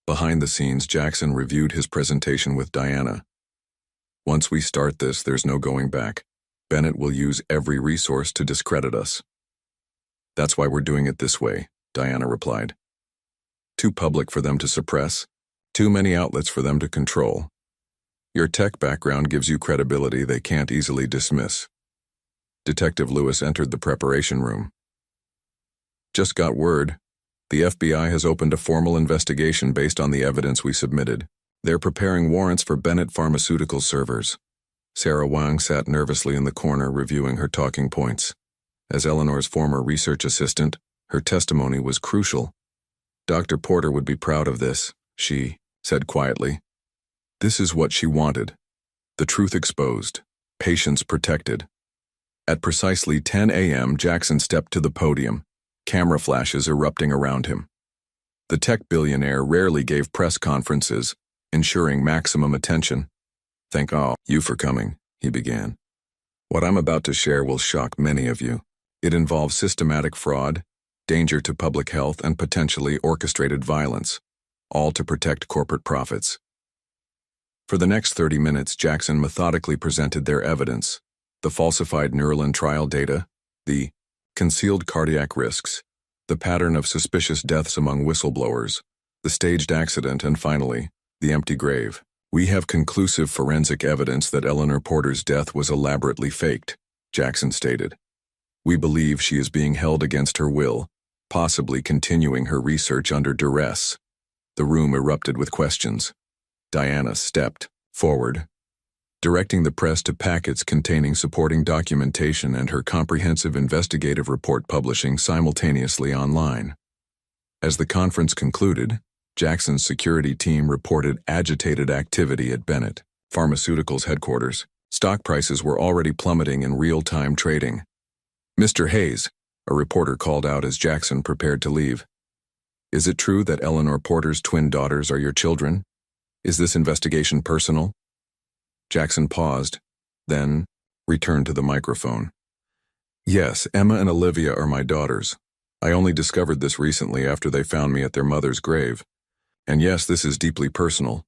Behind the scenes, Jackson reviewed his presentation with Diana. Once we start this, there's no going back. Bennett will use every resource to discredit us. That's why we're doing it this way, Diana replied. Too public for them to suppress, too many outlets for them to control. Your tech background gives you credibility they can't easily dismiss. Detective Lewis entered the preparation room. Just got word. The FBI has opened a formal investigation based on the evidence we submitted. They're preparing warrants for Bennett Pharmaceutical servers. Sarah Wang sat nervously in the corner reviewing her talking points. As Eleanor's former research assistant, her testimony was crucial. Dr. Porter would be proud of this, she said quietly. This is what she wanted. The truth exposed, patients protected. At precisely 10 a.m., Jackson stepped to the podium, camera flashes erupting around him. The tech billionaire rarely gave press conferences, ensuring maximum attention. Thank all you for coming, he began. What I'm about to share will shock many of you. It involves systematic fraud, danger to public health, and potentially orchestrated violence, all to protect corporate profits. For the next 30 minutes, Jackson methodically presented their evidence, the falsified Neuralin trial data, the concealed cardiac risks, the pattern of suspicious deaths among whistleblowers, the staged accident, and finally, the empty grave. We have conclusive forensic evidence that Eleanor Porter's death was elaborately faked, Jackson stated. We believe she is being held against her will, possibly continuing her research under duress. The room erupted with questions. Diana stepped forward, directing the press to packets containing supporting documentation and her comprehensive investigative report publishing simultaneously online. As the conference concluded, Jackson's security team reported agitated activity at Bennett Pharmaceuticals headquarters. Stock prices were already plummeting in real-time trading. Mr. Hayes, a reporter called out as Jackson prepared to leave. Is it true that Eleanor Porter's twin daughters are your children? Is this investigation personal? Jackson paused, then returned to the microphone. Yes, Emma and Olivia are my daughters. I only discovered this recently after they found me at their mother's grave. And yes, this is deeply personal.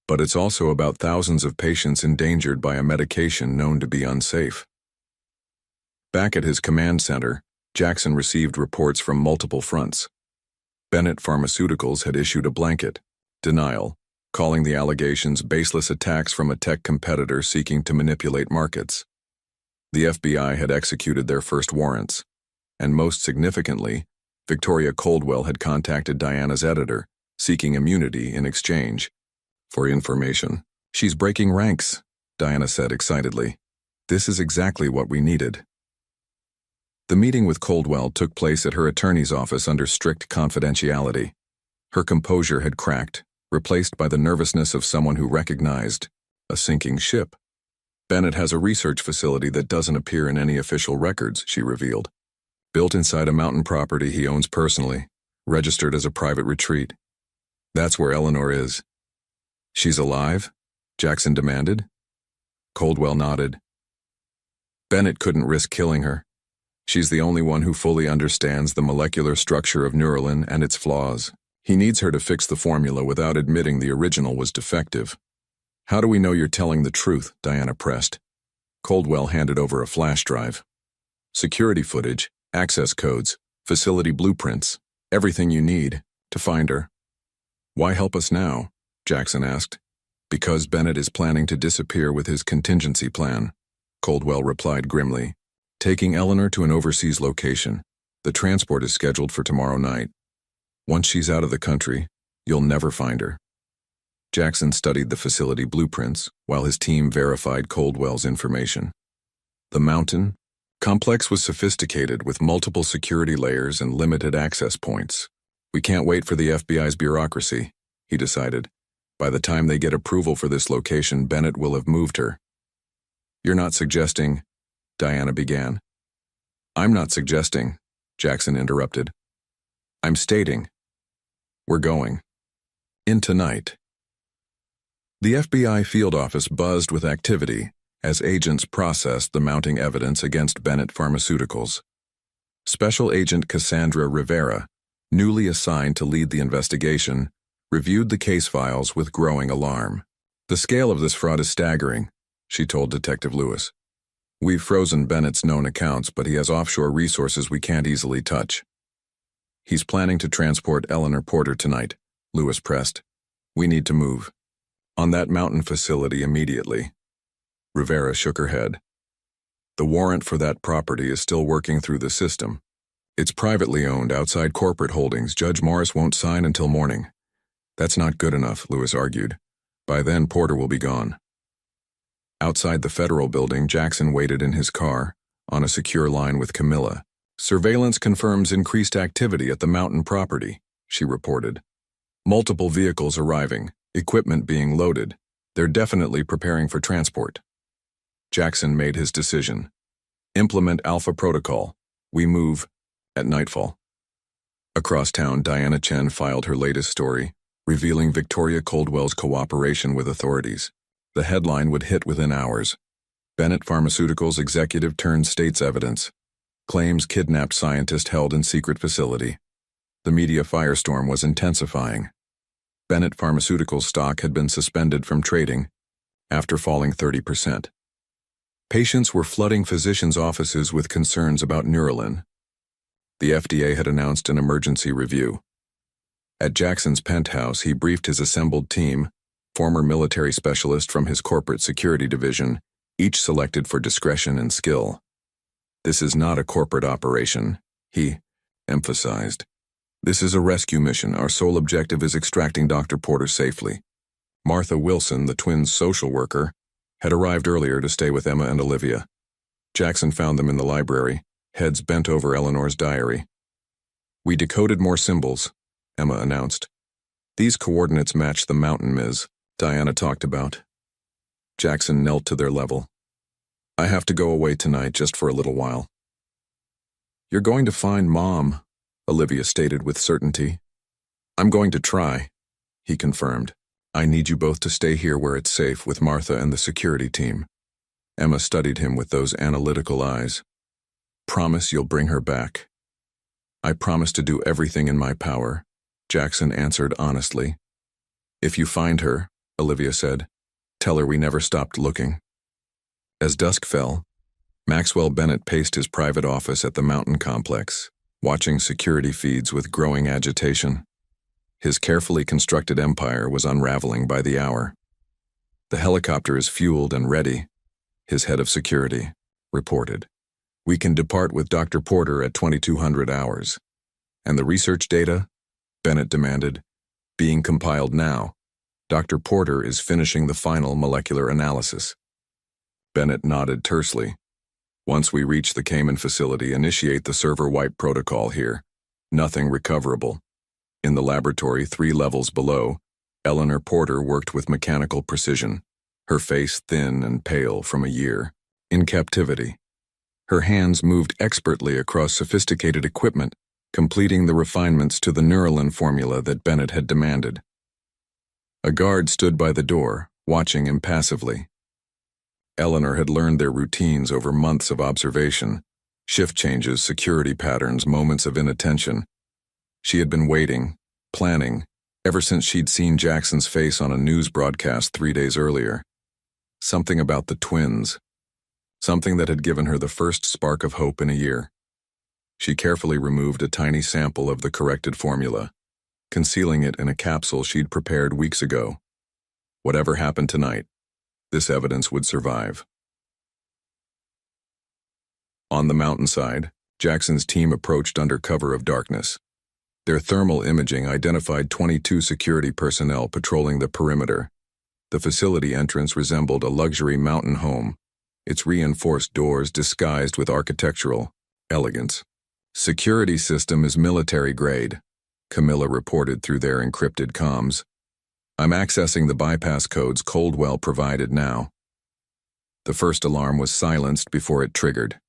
But it's also about thousands of patients endangered by a medication known to be unsafe. Back at his command center, Jackson received reports from multiple fronts. Bennett Pharmaceuticals had issued a blanket denial, calling the allegations baseless attacks from a tech competitor seeking to manipulate markets. The FBI had executed their first warrants, and most significantly, Victoria Coldwell had contacted Diana's editor, seeking immunity in exchange for information. She's breaking ranks, Diana said excitedly. This is exactly what we needed. The meeting with Coldwell took place at her attorney's office under strict confidentiality. Her composure had cracked, replaced by the nervousness of someone who recognized a sinking ship. Bennett has a research facility that doesn't appear in any official records, she revealed. Built inside a mountain property he owns personally, registered as a private retreat. That's where Eleanor is. She's alive? Jackson demanded. Coldwell nodded. Bennett couldn't risk killing her. She's the only one who fully understands the molecular structure of Neuralin and its flaws. He needs her to fix the formula without admitting the original was defective. How do we know you're telling the truth? Diana pressed. Coldwell handed over a flash drive. Security footage, access codes, facility blueprints, everything you need to find her. Why help us now? Jackson asked. Because Bennett is planning to disappear with his contingency plan, Coldwell replied grimly. Taking Eleanor to an overseas location. The transport is scheduled for tomorrow night. Once she's out of the country, you'll never find her. Jackson studied the facility blueprints while his team verified Coldwell's information. The mountain complex was sophisticated with multiple security layers and limited access points. We can't wait for the FBI's bureaucracy, he decided. By the time they get approval for this location, Bennett will have moved her. You're not suggesting, Diana began. I'm not suggesting, Jackson interrupted. I'm stating. We're going. In tonight. The FBI field office buzzed with activity as agents processed the mounting evidence against Bennett Pharmaceuticals. Special Agent Cassandra Rivera, newly assigned to lead the investigation, reviewed the case files with growing alarm. The scale of this fraud is staggering, she told Detective Lewis. We've frozen Bennett's known accounts, but he has offshore resources we can't easily touch. He's planning to transport Eleanor Porter tonight, Lewis pressed. We need to move. On that mountain facility immediately. Rivera shook her head. The warrant for that property is still working through the system. It's privately owned outside corporate holdings. Judge Morris won't sign until morning. That's not good enough, Lewis argued. By then, Porter will be gone. Outside the federal building, Jackson waited in his car, on a secure line with Camilla. Surveillance confirms increased activity at the mountain property, she reported. Multiple vehicles arriving, equipment being loaded. They're definitely preparing for transport. Jackson made his decision. Implement Alpha Protocol. We move at nightfall. Across town, Diana Chen filed her latest story, revealing Victoria Coldwell's cooperation with authorities. The headline would hit within hours. Bennett Pharmaceuticals executive turned state's evidence. Claims kidnapped scientist held in secret facility. The media firestorm was intensifying. Bennett Pharmaceuticals stock had been suspended from trading after falling 30%. Patients were flooding physicians' offices with concerns about Neuralin. The FDA had announced an emergency review. At Jackson's penthouse, he briefed his assembled team, former military specialist from his corporate security division, each selected for discretion and skill. This is not a corporate operation, he emphasized. This is a rescue mission. Our sole objective is extracting Dr. Porter safely. Martha Wilson, the twins' social worker, had arrived earlier to stay with Emma and Olivia. Jackson found them in the library, heads bent over Eleanor's diary. We decoded more symbols, Emma announced. These coordinates match the mountain Ms. Diana talked about. Jackson knelt to their level. I have to go away tonight just for a little while. You're going to find Mom, Olivia stated with certainty. I'm going to try, he confirmed. I need you both to stay here where it's safe with Martha and the security team. Emma studied him with those analytical eyes. Promise you'll bring her back. I promise to do everything in my power, Jackson answered honestly. If you find her, Olivia said, tell her we never stopped looking. As dusk fell, Maxwell Bennett paced his private office at the mountain complex, watching security feeds with growing agitation. His carefully constructed empire was unraveling by the hour. The helicopter is fueled and ready, his head of security reported. We can depart with Dr. Porter at 2200 hours. And the research data? Bennett demanded. Being compiled now. Dr. Porter is finishing the final molecular analysis. Bennett nodded tersely. Once we reach the Cayman facility, initiate the server wipe protocol here. Nothing recoverable. In the laboratory 3 levels below, Eleanor Porter worked with mechanical precision, her face thin and pale from a year, in captivity. Her hands moved expertly across sophisticated equipment, completing the refinements to the Neuralin formula that Bennett had demanded. A guard stood by the door, watching impassively. Eleanor had learned their routines over months of observation, shift changes, security patterns, moments of inattention. She had been waiting, planning, ever since she'd seen Jackson's face on a news broadcast 3 days earlier. Something about the twins. Something that had given her the first spark of hope in a year. She carefully removed a tiny sample of the corrected formula. concealing it in a capsule she'd prepared weeks ago. Whatever happened tonight, this evidence would survive. On the mountainside, Jackson's team approached under cover of darkness. Their thermal imaging identified 22 security personnel patrolling the perimeter. The facility entrance resembled a luxury mountain home, its reinforced doors disguised with architectural elegance. "Security system is military grade," Camilla reported through their encrypted comms. "I'm accessing the bypass codes Coldwell provided now." The first alarm was silenced before it triggered.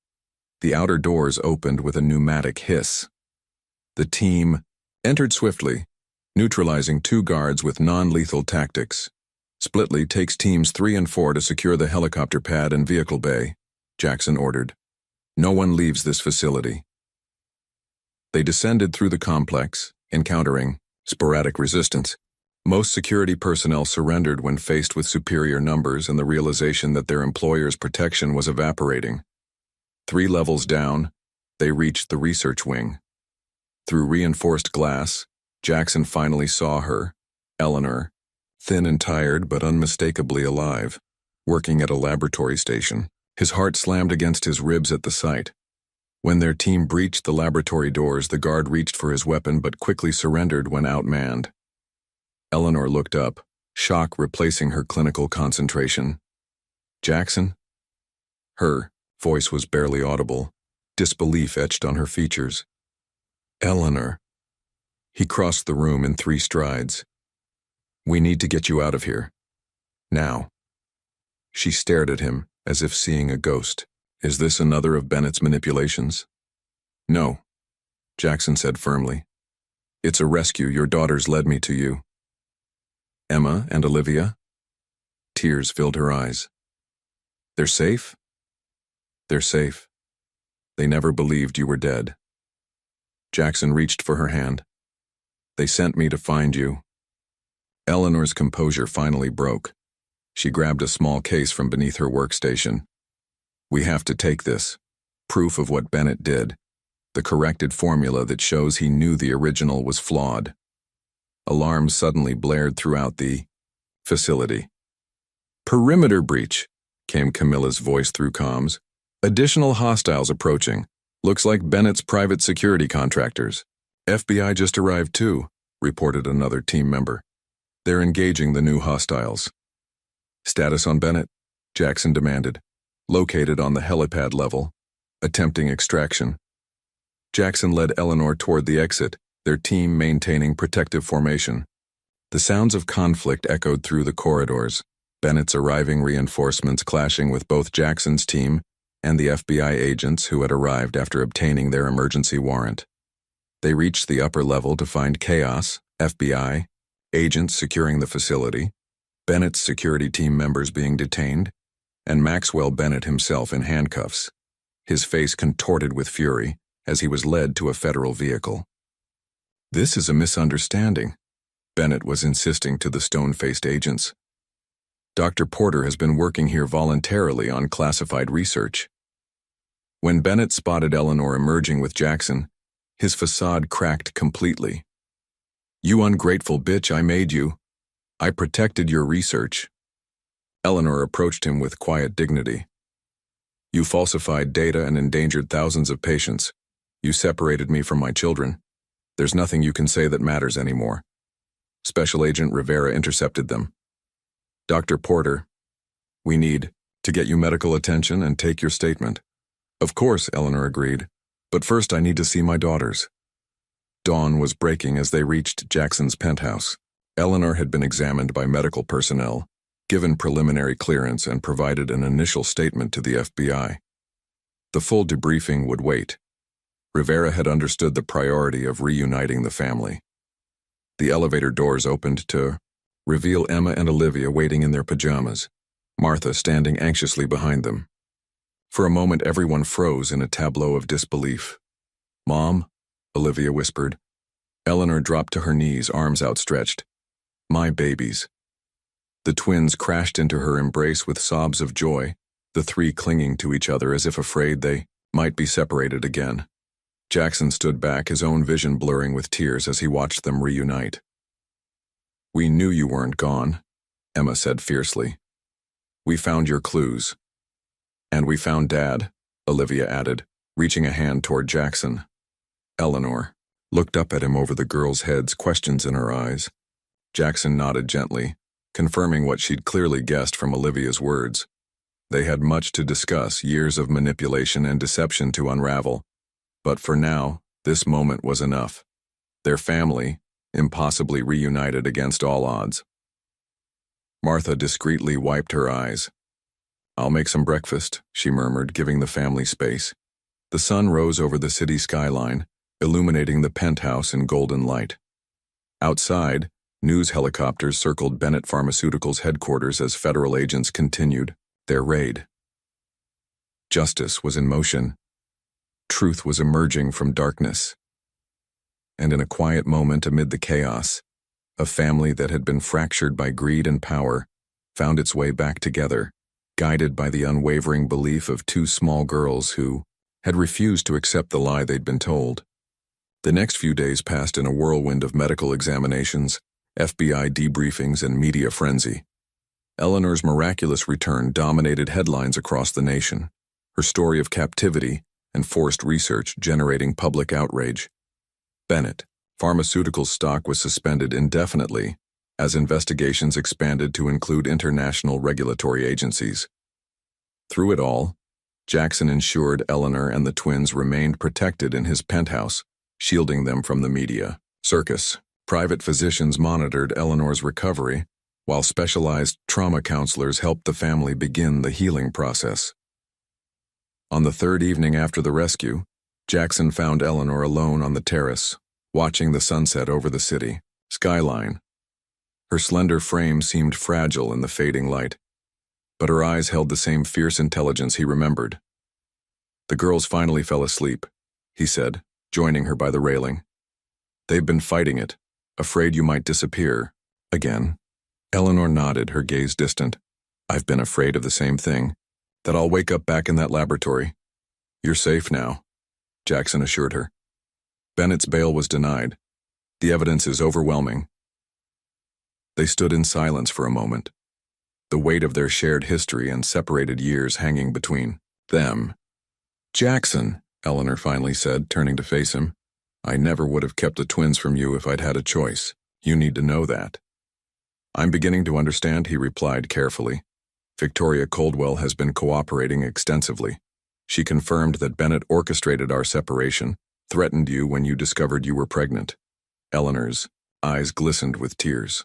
The outer doors opened with a pneumatic hiss. The team entered swiftly, neutralizing 2 guards with non-lethal tactics. "Splitly takes teams 3 and 4 to secure the helicopter pad and vehicle bay," Jackson ordered. "No one leaves this facility." They descended through the complex, encountering sporadic resistance. Most security personnel surrendered when faced with superior numbers and the realization that their employer's protection was evaporating. 3 levels down, they reached the research wing. Through reinforced glass, Jackson finally saw her, Eleanor, thin and tired but unmistakably alive, working at a laboratory station. His heart slammed against his ribs at the sight. When their team breached the laboratory doors, the guard reached for his weapon but quickly surrendered when outmanned. Eleanor looked up, shock replacing her clinical concentration. "Jackson?" Her voice was barely audible, disbelief etched on her features. "Eleanor." He crossed the room in 3 strides. "We need to get you out of here. Now." She stared at him, as if seeing a ghost. "Is this another of Bennett's manipulations?" "No," Jackson said firmly. "It's a rescue. Your daughters led me to you." "Emma and Olivia?" Tears filled her eyes. "They're safe?" "They're safe. They never believed you were dead." Jackson reached for her hand. "They sent me to find you." Eleanor's composure finally broke. She grabbed a small case from beneath her workstation. "We have to take this. Proof of what Bennett did. The corrected formula that shows he knew the original was flawed." Alarms suddenly blared throughout the facility. "Perimeter breach," came Camilla's voice through comms. "Additional hostiles approaching. Looks like Bennett's private security contractors." "FBI just arrived too," reported another team member. "They're engaging the new hostiles." "Status on Bennett?" Jackson demanded. "Located on the helipad level. Attempting extraction." Jackson led Eleanor toward the exit, their team maintaining protective formation. The sounds of conflict echoed through the corridors, Bennett's arriving reinforcements clashing with both Jackson's team and the FBI agents who had arrived after obtaining their emergency warrant. They reached the upper level to find chaos, FBI, agents securing the facility, Bennett's security team members being detained, and Maxwell Bennett himself in handcuffs, his face contorted with fury as he was led to a federal vehicle. "This is a misunderstanding," Bennett was insisting to the stone-faced agents. "Dr. Porter has been working here voluntarily on classified research." When Bennett spotted Eleanor emerging with Jackson, his facade cracked completely. "You ungrateful bitch, I made you. I protected your research." Eleanor approached him with quiet dignity. "You falsified data and endangered thousands of patients. You separated me from my children. There's nothing you can say that matters anymore." Special Agent Rivera intercepted them. "Dr. Porter, we need to get you medical attention and take your statement." "Of course," Eleanor agreed, "but first I need to see my daughters." Dawn was breaking as they reached Jackson's penthouse. Eleanor had been examined by medical personnel, given preliminary clearance, and provided an initial statement to the FBI. The full debriefing would wait. Rivera had understood the priority of reuniting the family. The elevator doors opened to reveal Emma and Olivia waiting in their pajamas, Martha standing anxiously behind them. For a moment, everyone froze in a tableau of disbelief. "Mom," Olivia whispered. Eleanor dropped to her knees, arms outstretched. "My babies." The twins crashed into her embrace with sobs of joy, the 3 clinging to each other as if afraid they might be separated again. Jackson stood back, his own vision blurring with tears as he watched them reunite. "We knew you weren't gone," Emma said fiercely. "We found your clues." "And we found Dad," Olivia added, reaching a hand toward Jackson. Eleanor looked up at him over the girls' heads, questions in her eyes. Jackson nodded gently, confirming what she'd clearly guessed from Olivia's words. They had much to discuss, years of manipulation and deception to unravel. But for now, this moment was enough. Their family, impossibly reunited against all odds. Martha discreetly wiped her eyes. "I'll make some breakfast," she murmured, giving the family space. The sun rose over the city skyline, illuminating the penthouse in golden light. Outside, news helicopters circled Bennett Pharmaceuticals' headquarters as federal agents continued their raid. Justice was in motion. Truth was emerging from darkness. And in a quiet moment amid the chaos, a family that had been fractured by greed and power found its way back together, guided by the unwavering belief of two small girls who had refused to accept the lie they'd been told. The next few days passed in a whirlwind of medical examinations, FBI debriefings, and media frenzy. Eleanor's miraculous return dominated headlines across the nation, her story of captivity and forced research generating public outrage. Bennett Pharmaceuticals stock was suspended indefinitely as investigations expanded to include international regulatory agencies. Through it all, Jackson ensured Eleanor and the twins remained protected in his penthouse, shielding them from the media circus. Private physicians monitored Eleanor's recovery, while specialized trauma counselors helped the family begin the healing process. On the third evening after the rescue, Jackson found Eleanor alone on the terrace, watching the sunset over the city skyline. Her slender frame seemed fragile in the fading light, but her eyes held the same fierce intelligence he remembered. "The girls finally fell asleep," he said, joining her by the railing. "They've been fighting it, afraid you might disappear again." Eleanor nodded, her gaze distant. "I've been afraid of the same thing, that I'll wake up back in that laboratory." "You're safe now," Jackson assured her. "Bennett's bail was denied. The evidence is overwhelming." They stood in silence for a moment, the weight of their shared history and separated years hanging between them. "Jackson," Eleanor finally said, turning to face him, "I never would have kept the twins from you if I'd had a choice. You need to know that." "I'm beginning to understand," he replied carefully. "Victoria Coldwell has been cooperating extensively. She confirmed that Bennett orchestrated our separation, threatened you when you discovered you were pregnant." Eleanor's eyes glistened with tears.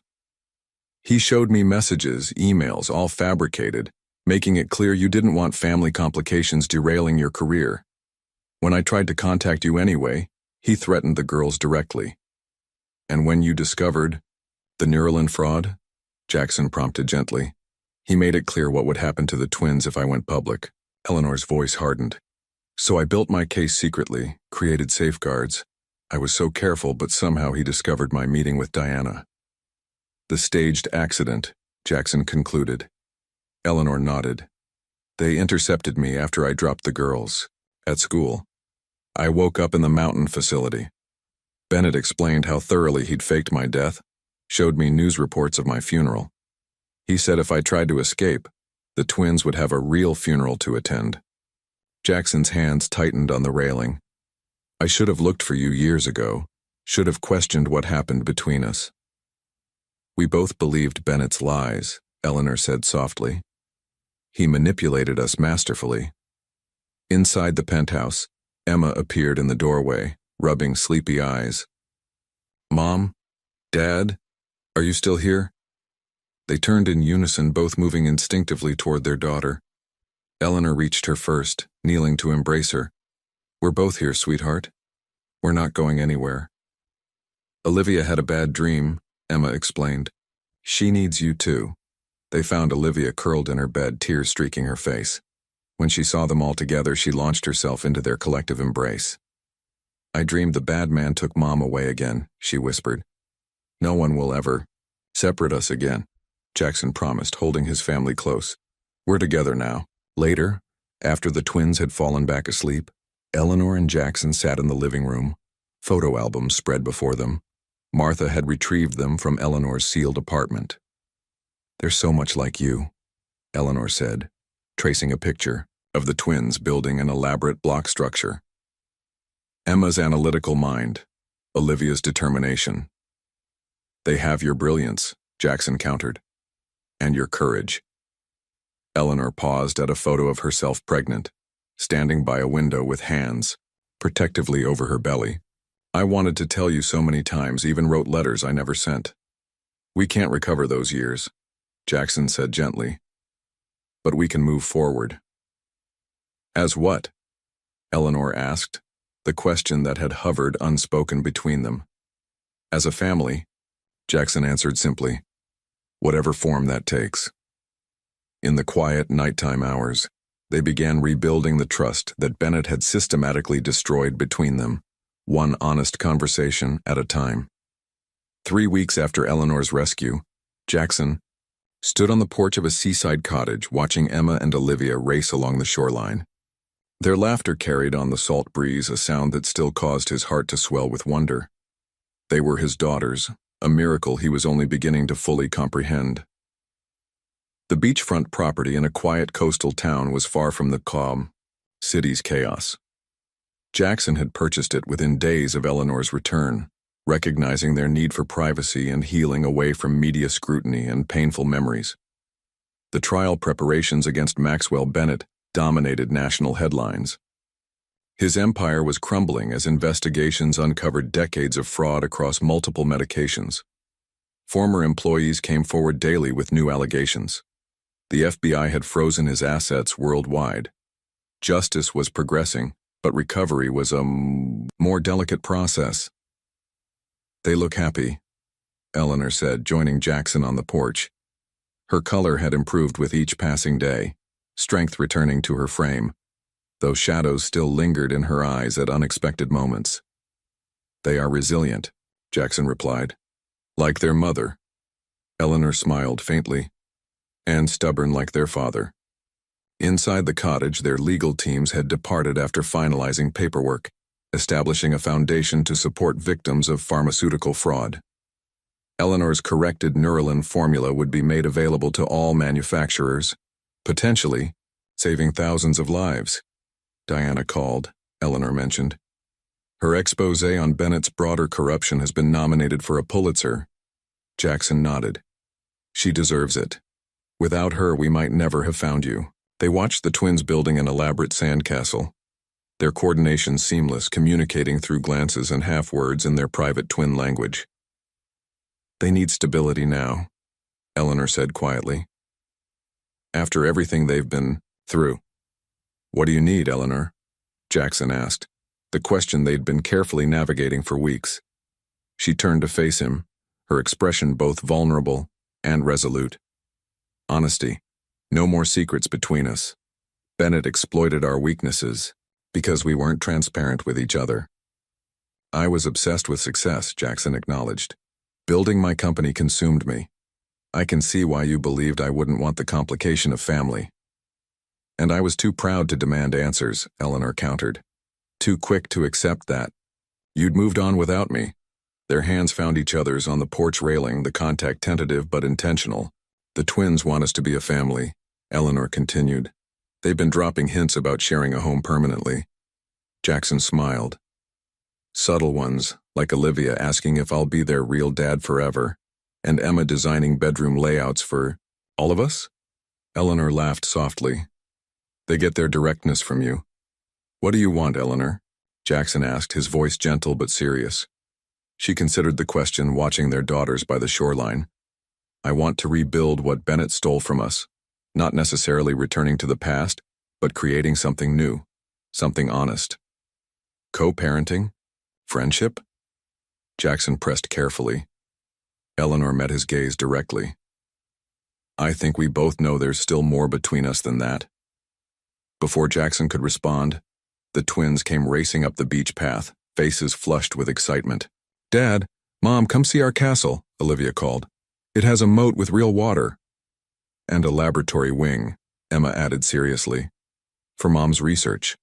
"He showed me messages, emails, all fabricated, making it clear you didn't want family complications derailing your career. When I tried to contact you anyway, he threatened the girls directly." "And when you discovered the Neuralin fraud?" Jackson prompted gently. "He made it clear what would happen to the twins if I went public." Eleanor's voice hardened. "So I built my case secretly, created safeguards. I was so careful, but somehow he discovered my meeting with Diana." "The staged accident," Jackson concluded. Eleanor nodded. "They intercepted me after I dropped the girls at school. I woke up in the mountain facility. Bennett explained how thoroughly he'd faked my death, showed me news reports of my funeral. He said if I tried to escape, the twins would have a real funeral to attend." Jackson's hands tightened on the railing. "I should have looked for you years ago, should have questioned what happened between us." "We both believed Bennett's lies," Eleanor said softly. "He manipulated us masterfully." Inside the penthouse, Emma appeared in the doorway, rubbing sleepy eyes. "Mom? Dad? Are you still here?" They turned in unison, both moving instinctively toward their daughter. Eleanor reached her first, kneeling to embrace her. "We're both here, sweetheart. We're not going anywhere." "Olivia had a bad dream," Emma explained. "She needs you too." They found Olivia curled in her bed, tears streaking her face. When she saw them all together, she launched herself into their collective embrace. "I dreamed the bad man took Mom away again," she whispered. "No one will ever separate us again," Jackson promised, holding his family close. "We're together now." Later, after the twins had fallen back asleep, Eleanor and Jackson sat in the living room, photo albums spread before them. Martha had retrieved them from Eleanor's sealed apartment. "They're so much like you," Eleanor said, tracing a picture of the twins building an elaborate block structure. Emma's analytical mind, Olivia's determination. "They have your brilliance," Jackson countered, "and your courage." Eleanor paused at a photo of herself pregnant, standing by a window with hands protectively over her belly. "I wanted to tell you so many times, even wrote letters I never sent." "We can't recover those years," Jackson said gently. "But we can move forward." "As what?" Eleanor asked, the question that had hovered unspoken between them. "As a family," Jackson answered simply. "Whatever form that takes." In the quiet nighttime hours, they began rebuilding the trust that Bennett had systematically destroyed between them, one honest conversation at a time. 3 weeks after Eleanor's rescue, Jackson stood on the porch of a seaside cottage watching Emma and Olivia race along the shoreline. Their laughter carried on the salt breeze, a sound that still caused his heart to swell with wonder. They were his daughters, a miracle he was only beginning to fully comprehend. The beachfront property in a quiet coastal town was far from the calm city's chaos. Jackson had purchased it within days of Eleanor's return, recognizing their need for privacy and healing away from media scrutiny and painful memories. The trial preparations against Maxwell Bennett dominated national headlines. His empire was crumbling as investigations uncovered decades of fraud across multiple medications. Former employees came forward daily with new allegations. The FBI had frozen his assets worldwide. Justice was progressing, but recovery was a more delicate process. "They look happy," Eleanor said, joining Jackson on the porch. Her color had improved with each passing day, strength returning to her frame, though shadows still lingered in her eyes at unexpected moments. "They are resilient," Jackson replied. "Like their mother." Eleanor smiled faintly. "And stubborn like their father." Inside the cottage, their legal teams had departed after finalizing paperwork, establishing a foundation to support victims of pharmaceutical fraud. Eleanor's corrected Neuralin formula would be made available to all manufacturers, potentially saving thousands of lives. "Diana called," Eleanor mentioned. "Her expose on Bennett's broader corruption has been nominated for a Pulitzer." Jackson nodded. "She deserves it. Without her, we might never have found you." They watched the twins building an elaborate sandcastle, their coordination seamless, communicating through glances and half-words in their private twin language. "They need stability now," Eleanor said quietly. "After everything they've been through." "What do you need, Eleanor?" Jackson asked, the question they'd been carefully navigating for weeks. She turned to face him, her expression both vulnerable and resolute. "Honesty. No more secrets between us. Bennett exploited our weaknesses because we weren't transparent with each other." "I was obsessed with success," Jackson acknowledged. "Building my company consumed me. I can see why you believed I wouldn't want the complication of family." "And I was too proud to demand answers," Eleanor countered. "Too quick to accept that you'd moved on without me." Their hands found each other's on the porch railing, the contact tentative but intentional. "The twins want us to be a family," Eleanor continued. "They've been dropping hints about sharing a home permanently." Jackson smiled. "Subtle ones, like Olivia asking if I'll be their real dad forever, and Emma designing bedroom layouts for all of us?" Eleanor laughed softly. "They get their directness from you." "What do you want, Eleanor?" Jackson asked, his voice gentle but serious. She considered the question, watching their daughters by the shoreline. "I want to rebuild what Bennett stole from us, not necessarily returning to the past, but creating something new, something honest." "Co-parenting? Friendship?" Jackson pressed carefully. Eleanor met his gaze directly. "I think we both know there's still more between us than that." Before Jackson could respond, the twins came racing up the beach path, faces flushed with excitement. "Dad, Mom, come see our castle," Olivia called. "It has a moat with real water." "And a laboratory wing," Emma added seriously. "For Mom's research."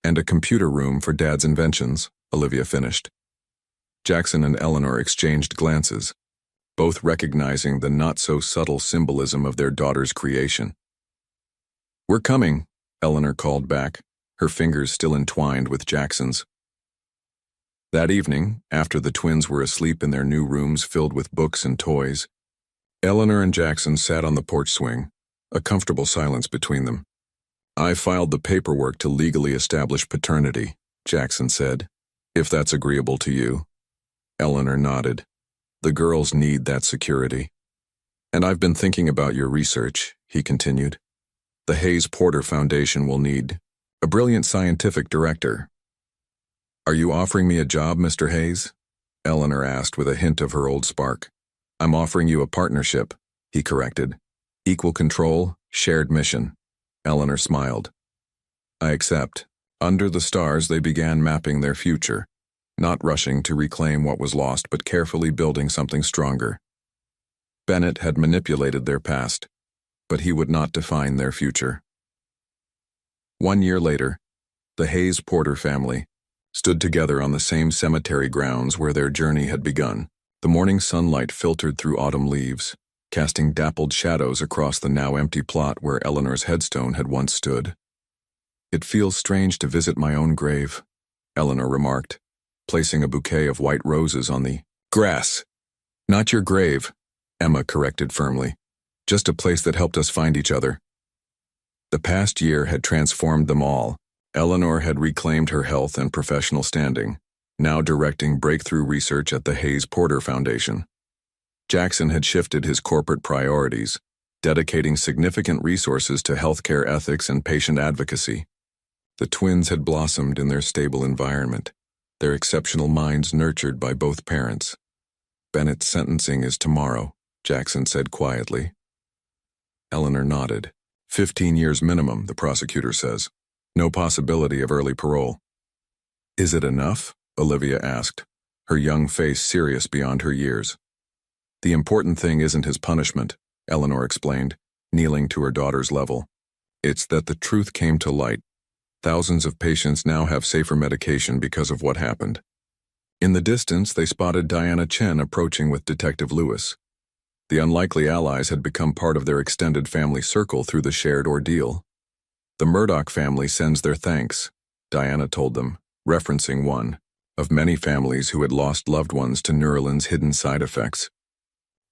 And a computer room for Dad's inventions, Olivia finished. Jackson and Eleanor exchanged glances, both recognizing the not-so-subtle symbolism of their daughter's creation. "We're coming," Eleanor called back, her fingers still entwined with Jackson's. That evening, after the twins were asleep in their new rooms filled with books and toys, Eleanor and Jackson sat on the porch swing, a comfortable silence between them. "I filed the paperwork to legally establish paternity," Jackson said, "if that's agreeable to you." Eleanor nodded. "The girls need that security." "And I've been thinking about your research," he continued. "The Hayes Porter Foundation will need a brilliant scientific director." "Are you offering me a job, Mr. Hayes?" Eleanor asked with a hint of her old spark. "I'm offering you a partnership," he corrected. "Equal control, shared mission." Eleanor smiled. "I accept." Under the stars, they began mapping their future, not rushing to reclaim what was lost but carefully building something stronger. Bennett had manipulated their past, but he would not define their future. 1 year later, the Hayes Porter family stood together on the same cemetery grounds where their journey had begun. The morning sunlight filtered through autumn leaves, casting dappled shadows across the now empty plot where Eleanor's headstone had once stood. "It feels strange to visit my own grave," Eleanor remarked, placing a bouquet of white roses on the grass. "Not your grave," Emma corrected firmly. "Just a place that helped us find each other." The past year had transformed them all. Eleanor had reclaimed her health and professional standing, now directing breakthrough research at the Hayes Porter Foundation. Jackson had shifted his corporate priorities, dedicating significant resources to healthcare ethics and patient advocacy. The twins had blossomed in their stable environment, their exceptional minds nurtured by both parents. "Bennett's sentencing is tomorrow," Jackson said quietly. Eleanor nodded. 15 years minimum, the prosecutor says. No possibility of early parole. "Is it enough?" Olivia asked, her young face serious beyond her years. "The important thing isn't his punishment," Eleanor explained, kneeling to her daughter's level. "It's that the truth came to light. Thousands of patients now have safer medication because of what happened." In the distance, they spotted Diana Chen approaching with Detective Lewis. The unlikely allies had become part of their extended family circle through the shared ordeal. "The Murdoch family sends their thanks," Diana told them, referencing one of many families who had lost loved ones to Neuralin's hidden side effects.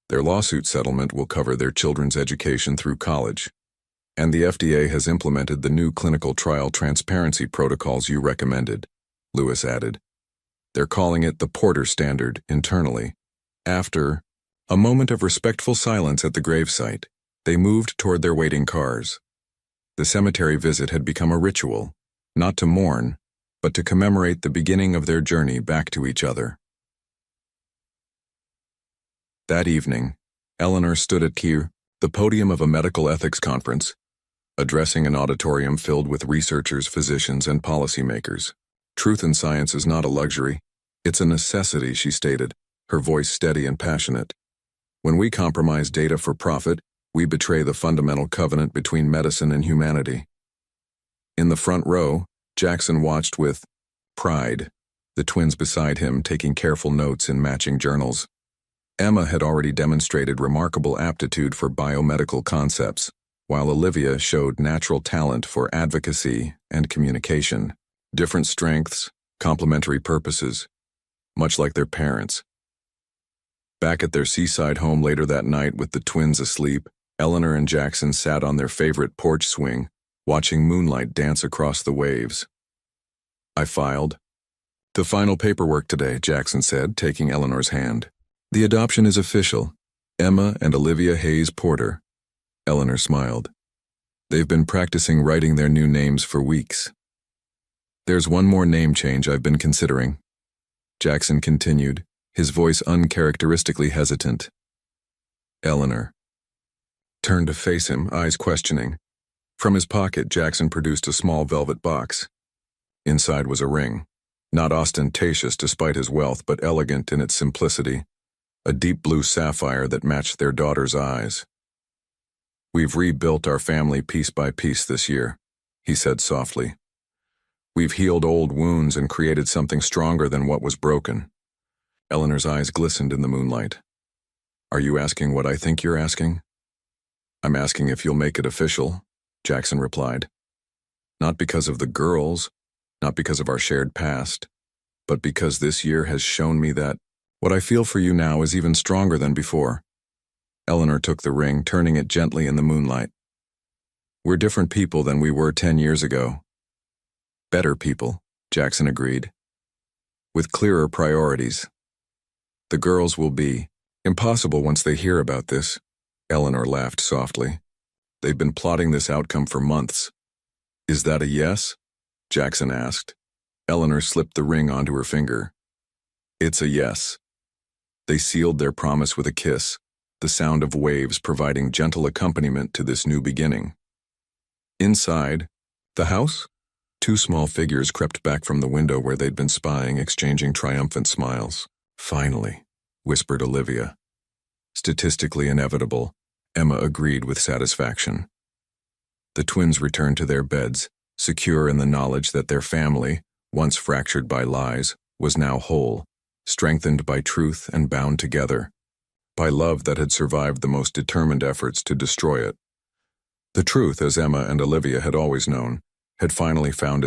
"Their lawsuit settlement will cover their children's education through college. And the FDA has implemented the new clinical trial transparency protocols you recommended," Lewis added. "They're calling it the Porter Standard internally." After a moment of respectful silence at the gravesite, they moved toward their waiting cars. The cemetery visit had become a ritual, not to mourn, but to commemorate the beginning of their journey back to each other. That evening, Eleanor stood at the podium of a medical ethics conference, addressing an auditorium filled with researchers, physicians, and policymakers. "Truth in science is not a luxury. It's a necessity," she stated, her voice steady and passionate. "When we compromise data for profit, we betray the fundamental covenant between medicine and humanity." In the front row, Jackson watched with pride, the twins beside him taking careful notes in matching journals. Emma had already demonstrated remarkable aptitude for biomedical concepts, while Olivia showed natural talent for advocacy and communication. Different strengths, complementary purposes, much like their parents. Back at their seaside home later that night with the twins asleep, Eleanor and Jackson sat on their favorite porch swing, watching moonlight dance across the waves. "I filed the final paperwork today," Jackson said, taking Eleanor's hand. "The adoption is official. Emma and Olivia Hayes Porter." Eleanor smiled. "They've been practicing writing their new names for weeks." "There's one more name change I've been considering," Jackson continued, his voice uncharacteristically hesitant. Eleanor turned to face him, eyes questioning. From his pocket, Jackson produced a small velvet box. Inside was a ring, not ostentatious despite his wealth, but elegant in its simplicity, a deep blue sapphire that matched their daughter's eyes. "We've rebuilt our family piece by piece this year," he said softly. We've healed old wounds and created something stronger than what was broken. Eleanor's eyes glistened in the moonlight. Are you asking what I think you're asking? I'm asking if you'll make it official, Jackson replied. Not because of the girls, not because of our shared past, but because this year has shown me that what I feel for you now is even stronger than before. Eleanor took the ring, turning it gently in the moonlight. We're different people than we were 10 years ago. Better people, Jackson agreed. With clearer priorities. The girls will be impossible once they hear about this. Eleanor laughed softly. They've been plotting this outcome for months. Is that a yes? Jackson asked. Eleanor slipped the ring onto her finger. It's a yes. They sealed their promise with a kiss, the sound of waves providing gentle accompaniment to this new beginning. Inside the house, two small figures crept back from the window where they'd been spying, exchanging triumphant smiles. Finally, whispered Olivia. Statistically inevitable, Emma agreed with satisfaction. The twins returned to their beds, secure in the knowledge that their family, once fractured by lies, was now whole, strengthened by truth and bound together by love that had survived the most determined efforts to destroy it. The truth, as Emma and Olivia had always known, had finally found its